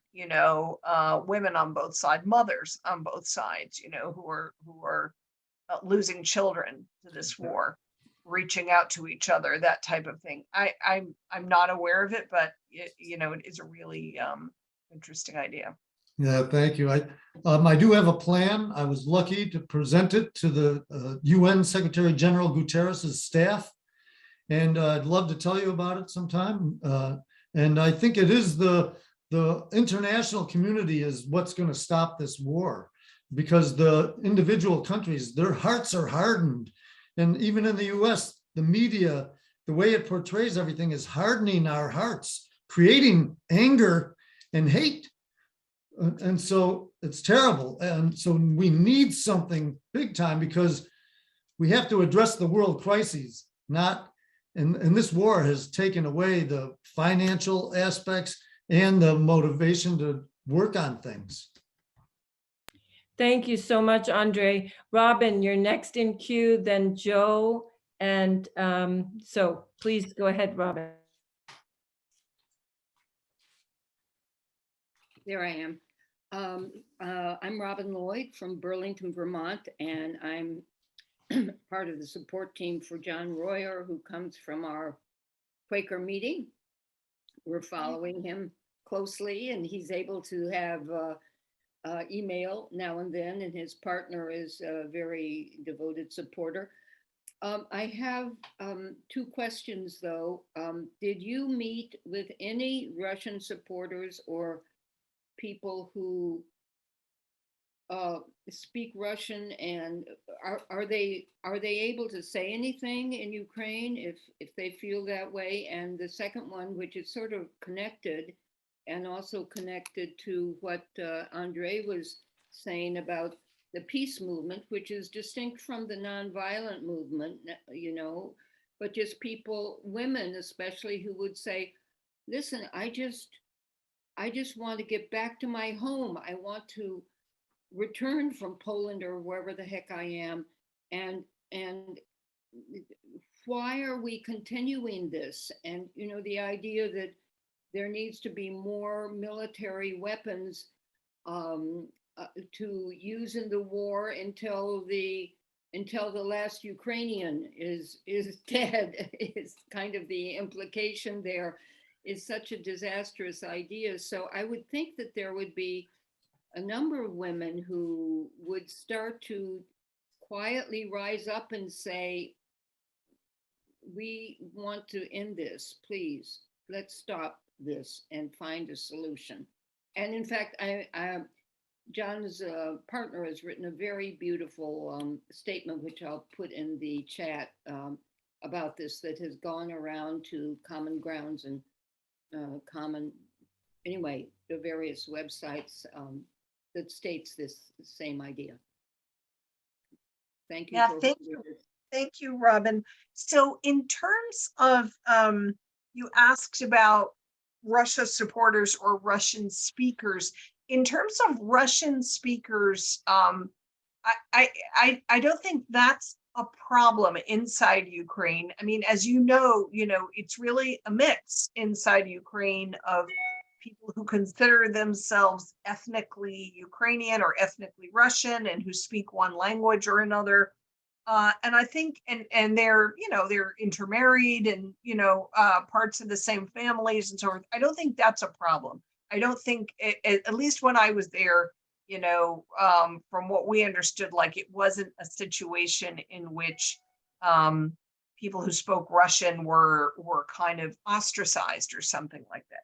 women on both sides, mothers on both sides, who are losing children to this war, reaching out to each other, that type of thing. I'm not aware of it, but it is a really interesting idea. Yeah, thank you. I do have a plan. I was lucky to present it to the UN Secretary General Guterres's staff, and I'd love to tell you about it sometime. And I think it is the international community is what's going to stop this war, because the individual countries, their hearts are hardened. And even in the US, the media, the way it portrays everything is hardening our hearts, creating anger and hate. And so it's terrible. And so we need something big time, because we have to address the world crises, and this war has taken away the financial aspects and the motivation to work on things. Thank you so much, Andre. Robin, you're next in queue, then Joe. And so please go ahead, Robin. There I am. I'm Robin Lloyd from Burlington, Vermont, and I'm part of the support team for John Royer, who comes from our Quaker meeting. We're following him closely, and he's able to have email now and then, and his partner is a very devoted supporter. I have two questions, though. Did you meet with any Russian supporters or people who speak Russian, and are they able to say anything in Ukraine if they feel that way? And the second one, which is sort of connected, and also connected to what Andre was saying about the peace movement, which is distinct from the nonviolent movement, but just people, women especially, who would say, listen, I just want to get back to my home. I want to return from Poland or wherever the heck I am. And why are we continuing this? And, the idea that there needs to be more military weapons to use in the war until the last Ukrainian is dead is kind of the implication there, is such a disastrous idea. So I would think that there would be a number of women who would start to quietly rise up and say, we want to end this, please, let's stop this and find a solution. And in fact, John's partner has written a very beautiful statement, which I'll put in the chat, about this, that has gone around to Common Grounds and the various websites that states this same idea. Thank you. Yeah, thank you, Robin. So in terms of, you asked about Russia supporters or Russian speakers. In terms of Russian speakers, I don't think that's a problem inside Ukraine. I mean, as you know, it's really a mix inside Ukraine of people who consider themselves ethnically Ukrainian or ethnically Russian and who speak one language or another. And I think, and they're, they're intermarried and, parts of the same families and so forth. I don't think that's a problem. I don't think, at least when I was there, from what we understood, like it wasn't a situation in which people who spoke Russian were kind of ostracized or something like that.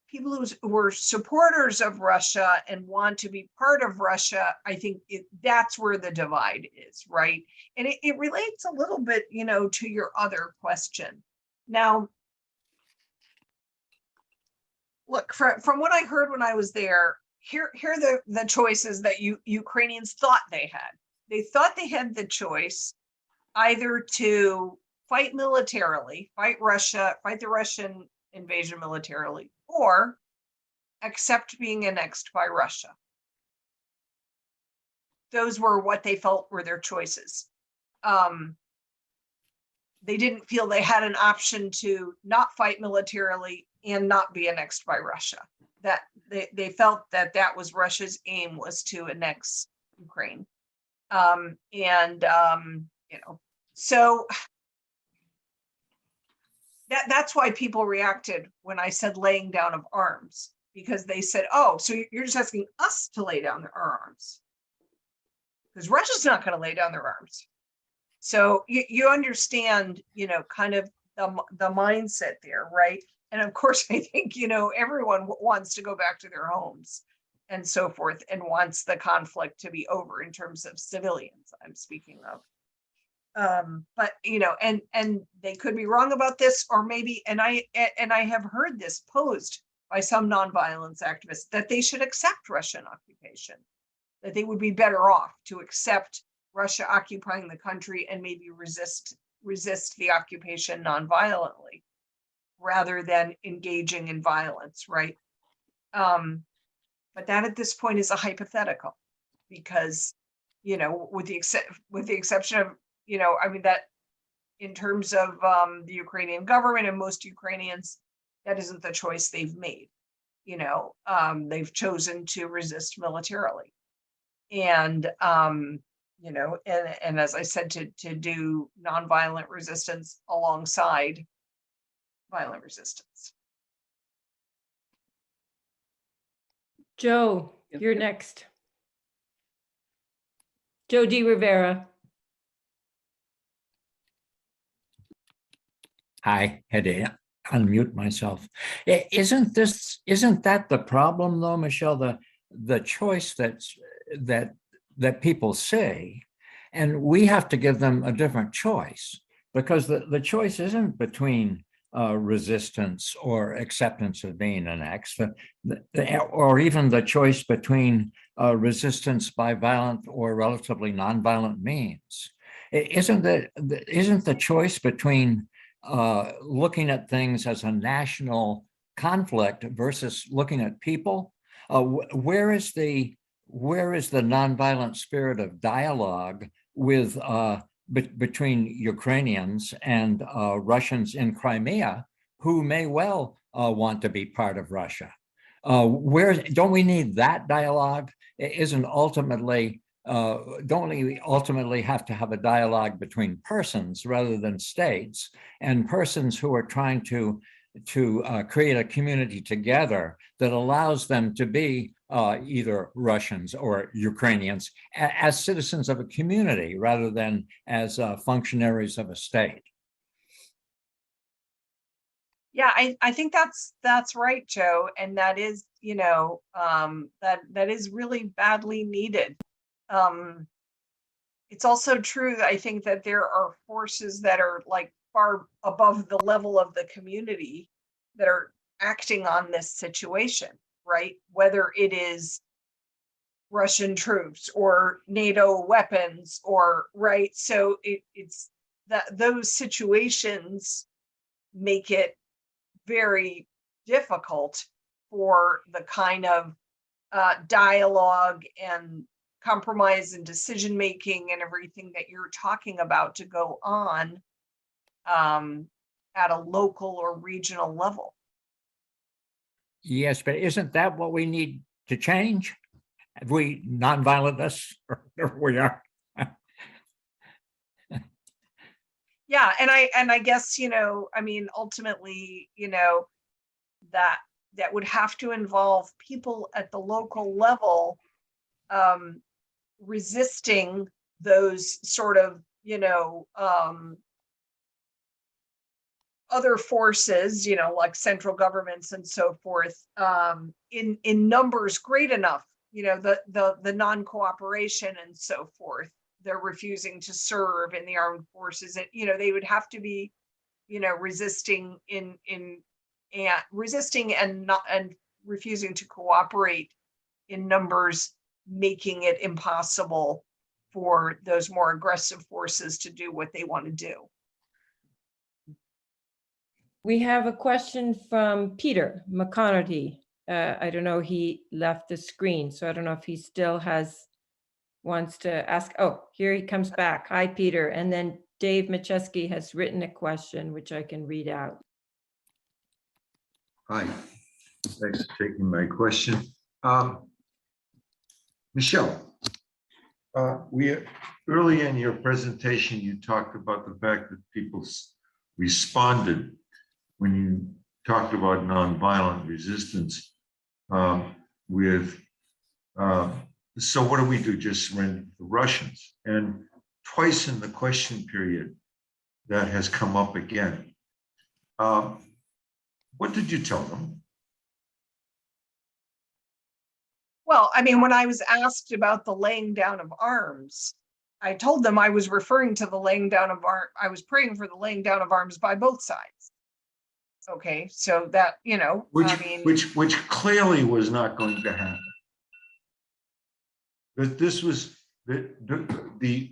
People who were supporters of Russia and want to be part of Russia, I think that's where the divide is, right? And it relates a little bit, to your other question. Now, look, from what I heard when I was there, here are the choices that Ukrainians thought they had. They thought they had the choice either to fight militarily, fight the Russian invasion militarily, or accept being annexed by Russia. Those were what they felt were their choices. They didn't feel they had an option to not fight militarily and not be annexed by Russia. That they felt that was Russia's aim, was to annex Ukraine. So that's why people reacted when I said laying down of arms, because they said, oh, so you're just asking us to lay down our arms, because Russia's not going to lay down their arms. So you understand, kind of the mindset there, right? And of course, I think, everyone wants to go back to their homes and so forth, and wants the conflict to be over in terms of civilians I'm speaking of. But and they could be wrong about this, or maybe, and I have heard this posed by some nonviolence activists, that they should accept Russian occupation, that they would be better off to accept Russia occupying the country and maybe resist the occupation nonviolently, rather than engaging in violence, right? But that at this point is a hypothetical, because, with the exception of, that in terms of the Ukrainian government and most Ukrainians, that isn't the choice they've made. They've chosen to resist militarily. And, and as I said, to do nonviolent resistance alongside violent resistance. Joe, you're next. Joe D. Rivera. I had to unmute myself. Isn't that the problem though, Michelle? The choice that's that people see, and we have to give them a different choice, because the choice isn't between resistance or acceptance of being annexed, or even the choice between resistance by violent or relatively nonviolent means. Isn't the choice between looking at things as a national conflict versus looking at people? Where is the nonviolent spirit of dialogue with between Ukrainians and Russians in Crimea, who may well want to be part of Russia? Where don't we need that dialogue? Isn't ultimately don't we ultimately have to have a dialogue between persons rather than states, and persons who are trying to create a community together that allows them to be either Russians or Ukrainians as citizens of a community rather than as functionaries of a state? Yeah, I think that's right, Joe, and that is, that is really badly needed. It's also true that I think that there are forces that are like far above the level of the community that are acting on this situation, right? Whether it is Russian troops or NATO weapons, or right. So it's that those situations make it very difficult for the kind of dialogue and compromise and decision making and everything that you're talking about to go on at a local or regional level. Yes, but isn't that what we need to change? Have we nonviolentness, or we are? Yeah, and I guess, I mean, ultimately, that would have to involve people at the local level resisting those sort of, other forces, like central governments and so forth, in numbers great enough, the non-cooperation and so forth. They're refusing to serve in the armed forces, and they would have to be, resisting resisting and refusing to cooperate in numbers, making it impossible for those more aggressive forces to do what they want to do. We have a question from Peter McConaughey. I don't know, he left the screen, so I don't know if he still wants to ask. Oh, here he comes back. Hi, Peter. And then Dave Macheski has written a question, which I can read out. Hi, thanks for taking my question. Michele, early in your presentation, you talked about the fact that people responded when you talked about nonviolent resistance so what do we do? Just surrender to the Russians? And twice in the question period, that has come up again. What did you tell them? Well, I mean, when I was asked about the laying down of arms, I told them I was referring to the laying down of arms. I was praying for the laying down of arms by both sides. Okay, so that, which clearly was not going to happen. That this was the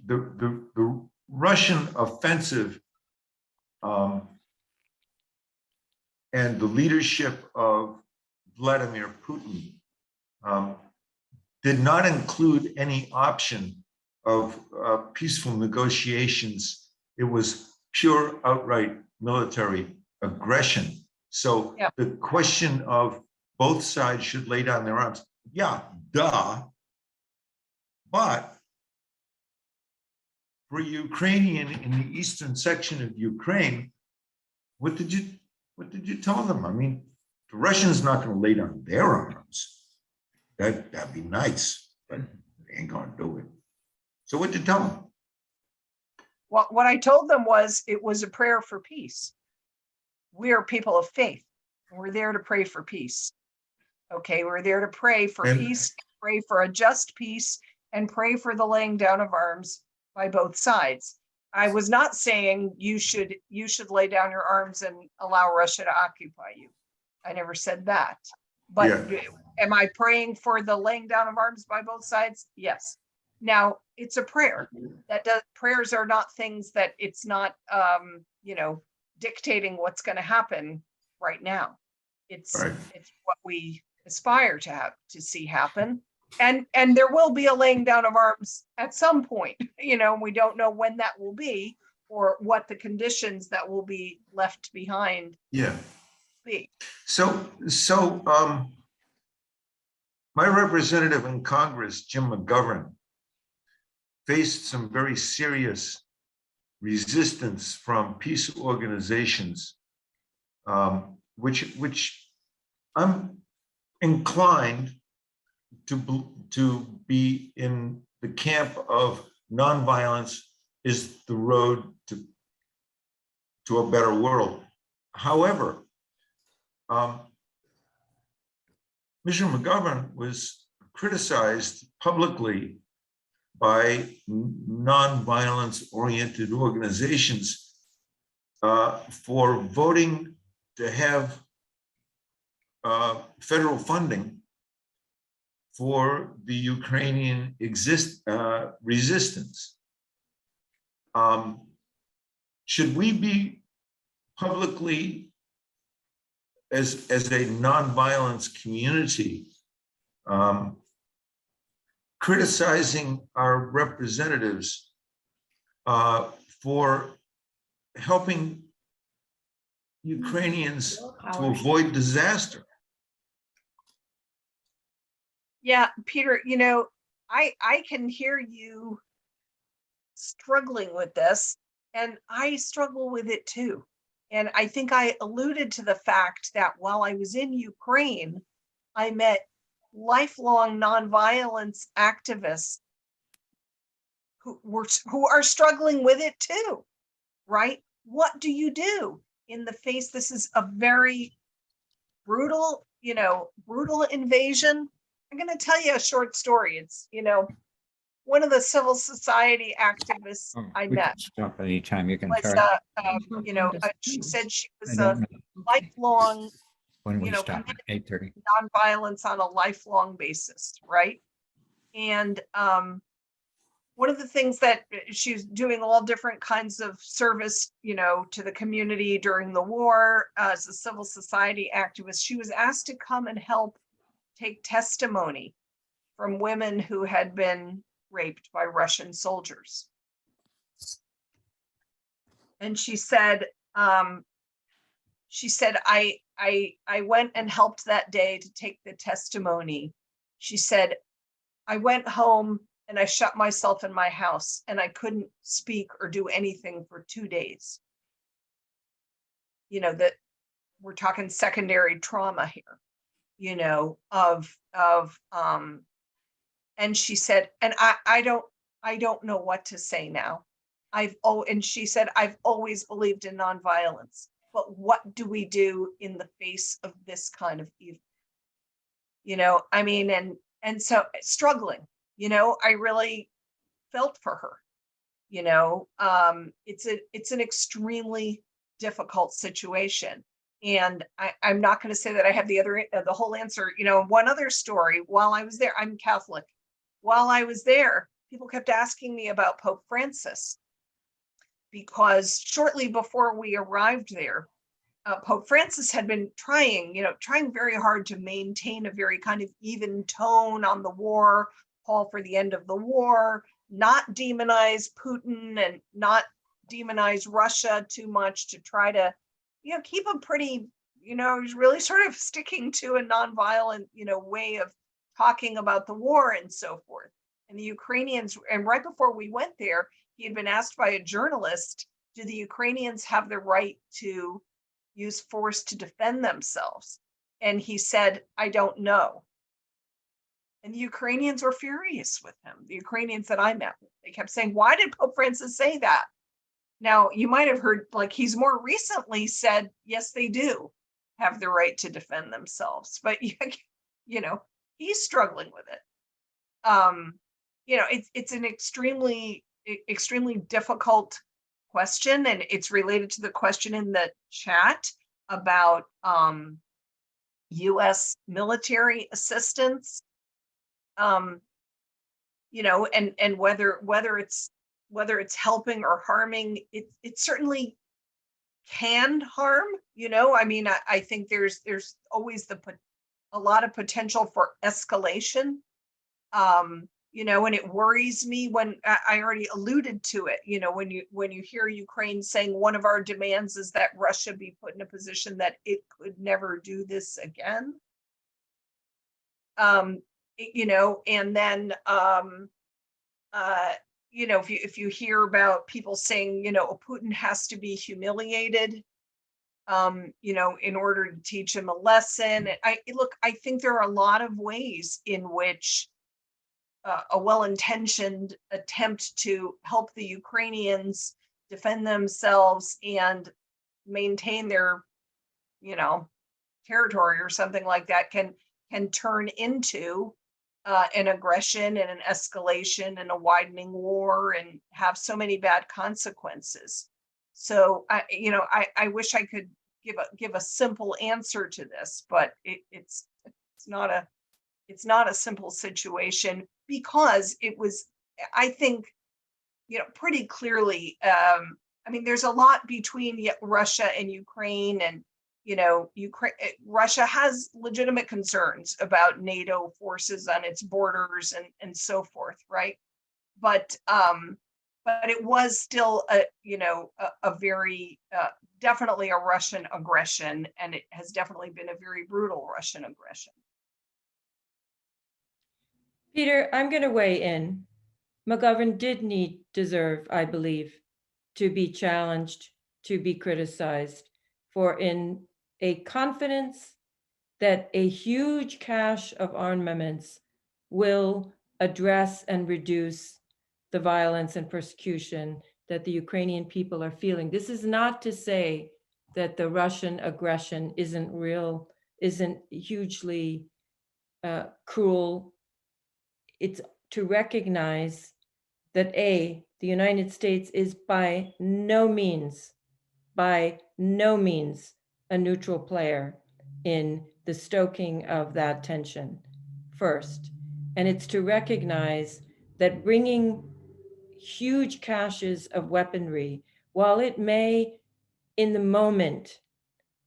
Russian offensive and the leadership of Vladimir Putin did not include any option of peaceful negotiations. It was pure outright military aggression. So yeah. The question of both sides should lay down their arms. Yeah, duh. But for Ukrainian in the eastern section of Ukraine, what did you tell them? I mean, the Russians not going to lay down their arms. That'd be nice, but they ain't going to do it. So what did you tell them? Well, what I told them was it was a prayer for peace. We are people of faith. We're there to pray for peace. Okay, we're there to pray for peace, pray for a just peace and pray for the laying down of arms by both sides. I was not saying you should lay down your arms and allow Russia to occupy you. I never said that. But Yeah. am I praying for the laying down of arms by both sides? Yes. Now, it's a prayer. Prayers are not things that it's not dictating what's going to happen right now. It's Right. it's what we aspire to see happen. And there will be a laying down of arms at some point, we don't know when that will be or what the conditions that will be left behind Yeah. be. So my representative in Congress, Jim McGovern, faced some very serious resistance from peace organizations, which I'm inclined to be in the camp of nonviolence is the road to a better world. However, Mr. McGovern was criticized publicly by nonviolence-oriented organizations for voting to have federal funding for the Ukrainian resistance. Should we be publicly, as a nonviolence community, criticizing our representatives for helping Ukrainians to avoid disaster? Yeah, Peter, I can hear you struggling with this, and I struggle with it too. And I think I alluded to the fact that while I was in Ukraine, I met lifelong nonviolence activists who are struggling with it too, right? What do you do in the face? This is a very brutal invasion. I'm going to tell you a short story. It's, one of the civil society activists I We met can stop anytime. You can was, turn. she said she I was don't a know lifelong when we you know, stop at 8:30. nonviolence on a lifelong basis, right? And one of the things that she's doing all different kinds of service, to the community during the war as a civil society activist, she was asked to come and help take testimony from women who had been raped by Russian soldiers. And she said, I went and helped that day to take the testimony. She said, I went home and I shut myself in my house and I couldn't speak or do anything for 2 days. That we're talking secondary trauma here, and she said, and I don't know what to say now. And she said, I've always believed in nonviolence, but what do we do in the face of this kind of evil? And so struggling, I really felt for her, it's an extremely difficult situation. And I'm not going to say that I have the whole answer. One other story, while I was there, I'm Catholic. While I was there, people kept asking me about Pope Francis, because shortly before we arrived there, Pope Francis had been trying very hard to maintain a very kind of even tone on the war, call for the end of the war, not demonize Putin and not demonize Russia too much, to try to, keep a pretty, really sort of sticking to a nonviolent, way of talking about the war and so forth. And the Ukrainians, and right before we went there, he had been asked by a journalist, do the Ukrainians have the right to use force to defend themselves? And he said, I don't know. And the Ukrainians were furious with him. The Ukrainians that I met with, they kept saying, why did Pope Francis say that? Now, you might have heard, he's more recently said, yes, they do have the right to defend themselves. But, he's struggling with it. it's an extremely difficult question, and it's related to the question in the chat about U.S. military assistance. And whether it's helping or harming, it certainly can harm. I think there's always a lot of potential for escalation. And it worries me when I already alluded to it, when you hear Ukraine saying one of our demands is that Russia be put in a position that it could never do this again. And then, if you hear about people saying, Putin has to be humiliated, in order to teach him a lesson. I think there are a lot of ways in which a well-intentioned attempt to help the Ukrainians defend themselves and maintain their, territory or something like that can turn into an aggression and an escalation and a widening war and have so many bad consequences. So I wish I could give a simple answer to this, but it's not a simple situation, because it was, I think, pretty clearly. There's a lot between Russia and Ukraine, and Russia has legitimate concerns about NATO forces on its borders and so forth, right? But it was still a very definitely a Russian aggression, and it has definitely been a very brutal Russian aggression. Peter, I'm going to weigh in. McGovern did deserve, I believe, to be challenged, to be criticized for in a confidence that a huge cache of armaments will address and reduce the violence and persecution that the Ukrainian people are feeling. This is not to say that the Russian aggression isn't real, isn't hugely cruel. It's to recognize that the United States is by no means a neutral player in the stoking of that tension first. And it's to recognize that bringing huge caches of weaponry, while it may in the moment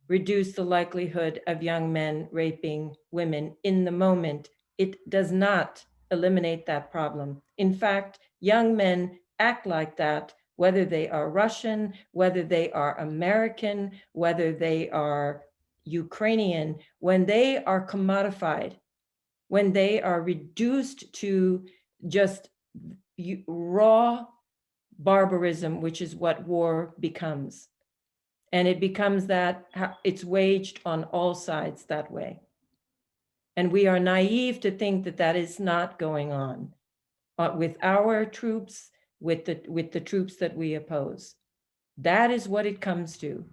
reduce the likelihood of young men raping women in the moment, it does not eliminate that problem. In fact, young men act like that, whether they are Russian, whether they are American, whether they are Ukrainian, when they are commodified, when they are reduced to just raw barbarism, which is what war becomes. And it becomes that it's waged on all sides that way. And we are naive to think that that is not going on with our troops, with the troops that we oppose. That is what it comes to.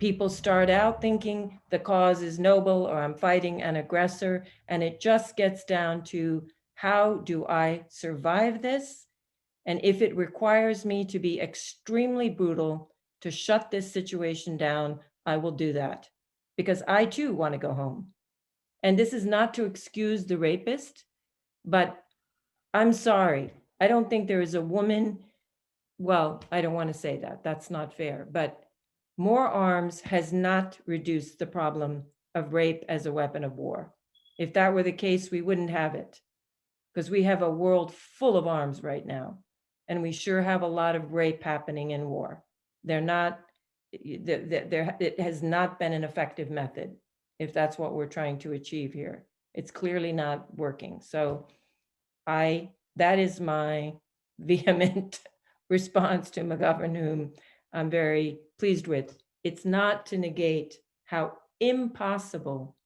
People start out thinking the cause is noble, or I'm fighting an aggressor, and it just gets down to, how do I survive this? And if it requires me to be extremely brutal to shut this situation down, I will do that, because I too want to go home. And this is not to excuse the rapist, but I'm sorry. I don't think there is a woman, well, I don't want to say that, that's not fair, but more arms has not reduced the problem of rape as a weapon of war. If that were the case, we wouldn't have it, because we have a world full of arms right now. And we sure have a lot of rape happening in war. It has not been an effective method, if that's what we're trying to achieve here. It's clearly not working. So that is my vehement response to McGovern, whom I'm very pleased with. It's not to negate how impossible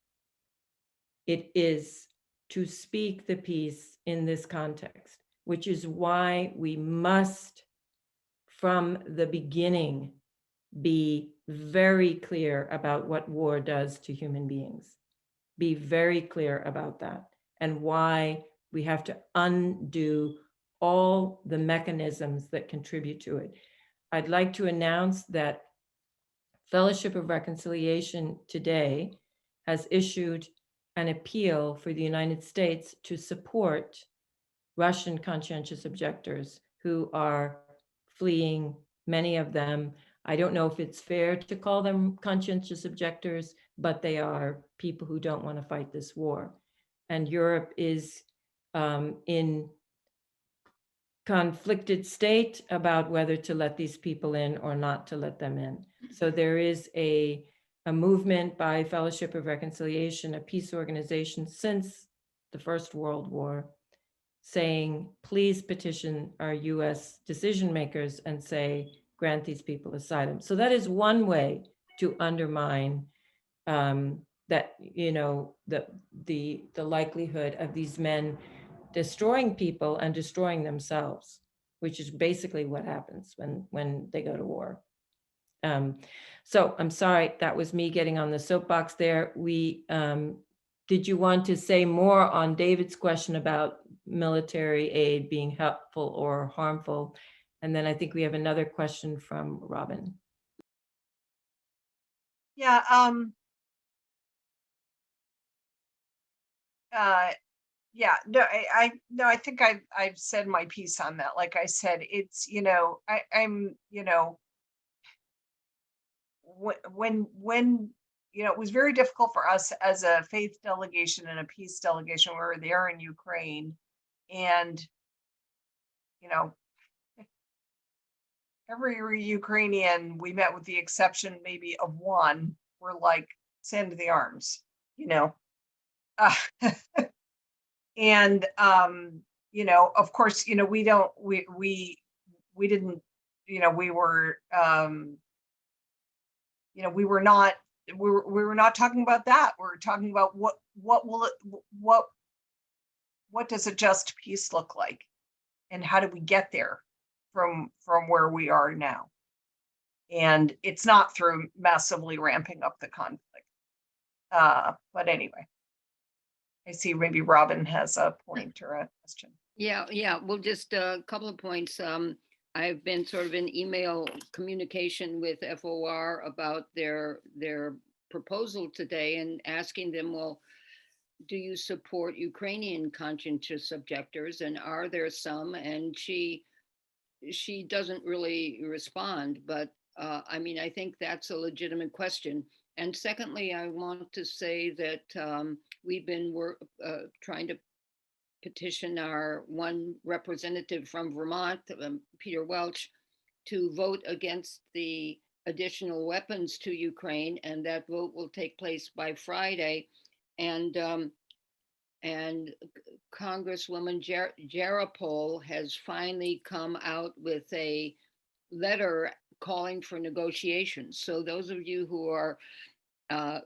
it is to speak the peace in this context, which is why we must, from the beginning, be very clear about what war does to human beings. Be very clear about that, and why We have to undo all the mechanisms that contribute to it. I'd like to announce that Fellowship of Reconciliation today has issued an appeal for the United States to support Russian conscientious objectors who are fleeing, many of them. I don't know if it's fair to call them conscientious objectors, but they are people who don't want to fight this war. And Europe is in conflicted state about whether to let these people in or not to let them in. So there is a movement by Fellowship of Reconciliation, a peace organization since the First World War, saying, please petition our US decision makers and say, grant these people asylum. So that is one way to undermine that, you know, the likelihood of these men destroying people and destroying themselves, which is basically what happens when they go to war. So I'm sorry, that was me getting on the soapbox there. Did you want to say more on David's question about military aid being helpful or harmful? And then I think we have another question from Robin. Yeah. Yeah. No. I think I've said my piece on that. Like I said, it's, you know, I'm, you know, when you know, it was very difficult for us as a faith delegation and a peace delegation. We were there in Ukraine, and you know, every Ukrainian we met, with the exception maybe of one, were like, send the arms, you know. And you know, of course, you know, we didn't, you know, we were you know, we were not talking about that. We're talking about what does a just peace look like, and how do we get there from where we are now? And it's not through massively ramping up the conflict. But anyway, I see maybe Robin has a point or a question. Yeah. Well, just a couple of points. I've been sort of in email communication with FOR about their proposal today, and asking them, well, do you support Ukrainian conscientious objectors, and are there some? And she doesn't really respond, but I mean, I think that's a legitimate question. And secondly, I want to say that we've been trying to petition our one representative from Vermont, Peter Welch, to vote against the additional weapons to Ukraine, and that vote will take place by Friday. And Congresswoman Jarapol has finally come out with a letter calling for negotiations. So those of you who are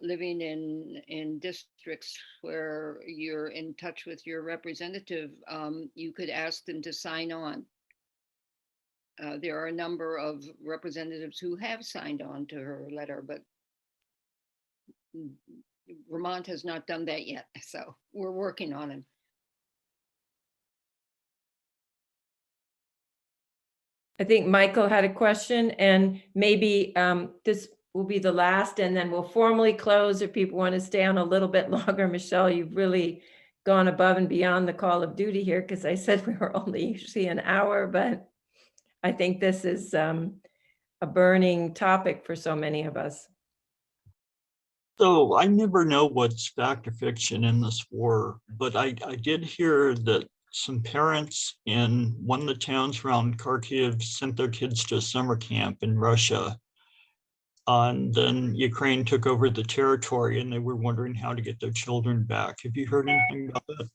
living in districts where you're in touch with your representative, you could ask them to sign on. There are a number of representatives who have signed on to her letter, but Vermont has not done that yet. So we're working on it. I think Michael had a question, and maybe this will be the last, and then we'll formally close if people want to stay on a little bit longer. Michele, you've really gone above and beyond the call of duty here, because I said we were only usually an hour, but I think this is a burning topic for so many of us. So I never know what's fact or fiction in this war, but I did hear that some parents in one of the towns around Kharkiv sent their kids to a summer camp in Russia. And then Ukraine took over the territory, and they were wondering how to get their children back. Have you heard anything about that?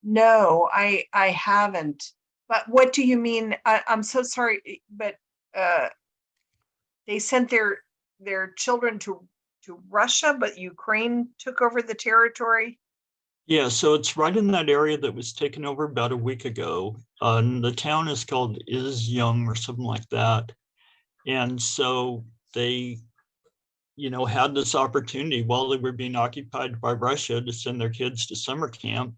No, I haven't. But what do you mean? I'm so sorry, but they sent their children to Russia, but Ukraine took over the territory? Yeah, so it's right in that area that was taken over about a week ago. And the town is called Izyum or something like that. And so they had this opportunity while they were being occupied by Russia to send their kids to summer camp.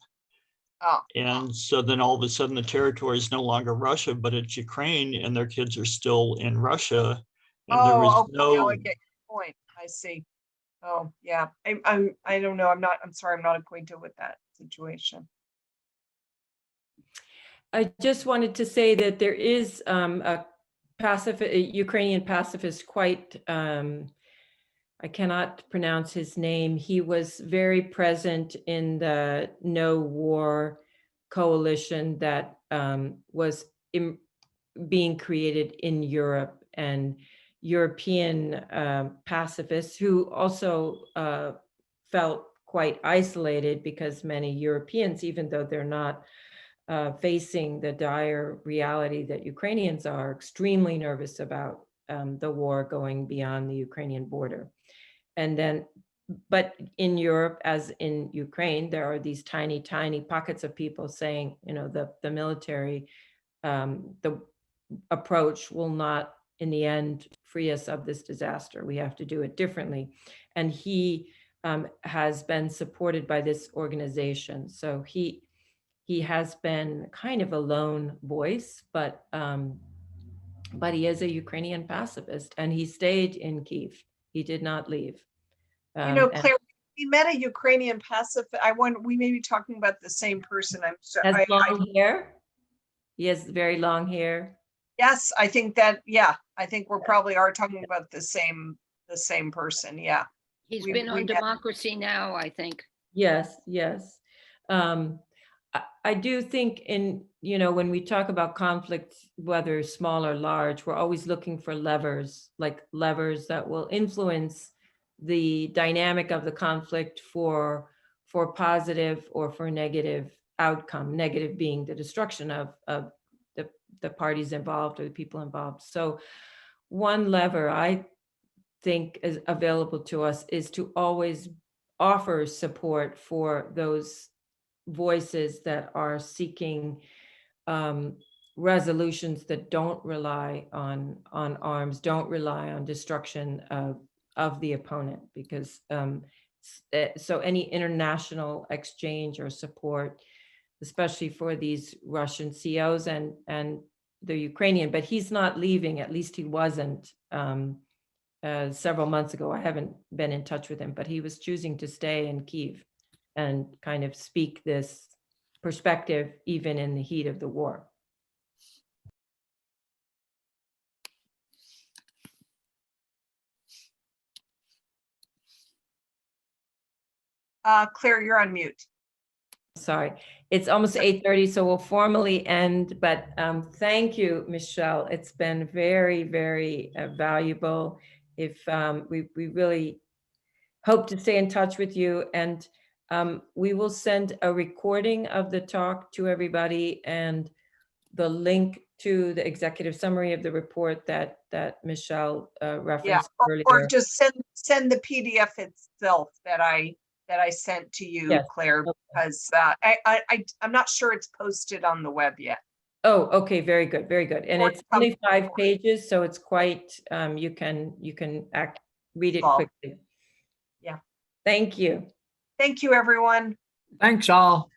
Oh, And so then all of a sudden the territory is no longer Russia, but it's Ukraine, and their kids are still in Russia. And there was okay, now no, I get your point. I see. Oh, yeah. I don't know. I'm sorry, I'm not acquainted with that situation. I just wanted to say that there is a Ukrainian pacifist, quite, I cannot pronounce his name. He was very present in the No War coalition that was being created in Europe, and European pacifists who also felt quite isolated, because many Europeans, even though they're not facing the dire reality that Ukrainians are, extremely nervous about the war going beyond the Ukrainian border. And then, but in Europe, as in Ukraine, there are these tiny, tiny pockets of people saying, the military, the approach will not, in the end, free us of this disaster. We have to do it differently. And he has been supported by this organization. So he has been kind of a lone voice, but he is a Ukrainian pacifist, and he stayed in Kyiv. He did not leave. Claire, we met a Ukrainian pacifist. We may be talking about the same person. I'm sorry. Has long hair. He has very long hair. Yes, I think that. Yeah, I think we're probably are talking about the same person. Yeah. He's been on Democracy Now!, I think. Yes. I do think when we talk about conflict, whether small or large, we're always looking for levers that will influence the dynamic of the conflict for positive or for negative outcome, negative being the destruction of the parties involved or the people involved. So one lever I think is available to us is to always offer support for those voices that are seeking resolutions that don't rely on arms, don't rely on destruction of the opponent, because so any international exchange or support, especially for these Russian COs and the Ukrainian, but he's not leaving, at least he wasn't several months ago. I haven't been in touch with him, but he was choosing to stay in Kyiv and kind of speak this perspective even in the heat of the war. Claire, you're on mute. Sorry, it's almost 8:30, so we'll formally end, but thank you, Michele. It's been very, very valuable. If we really hope to stay in touch with you, and we will send a recording of the talk to everybody and the link to the executive summary of the report that Michele referenced earlier. Or just send the PDF itself that I sent to you, yes, Claire, because I'm not sure it's posted on the web yet. Oh, okay, very good, very good. And it's only 5 pages, so it's quite you can read it quickly. Yeah. Thank you. Thank you, everyone. Thanks all.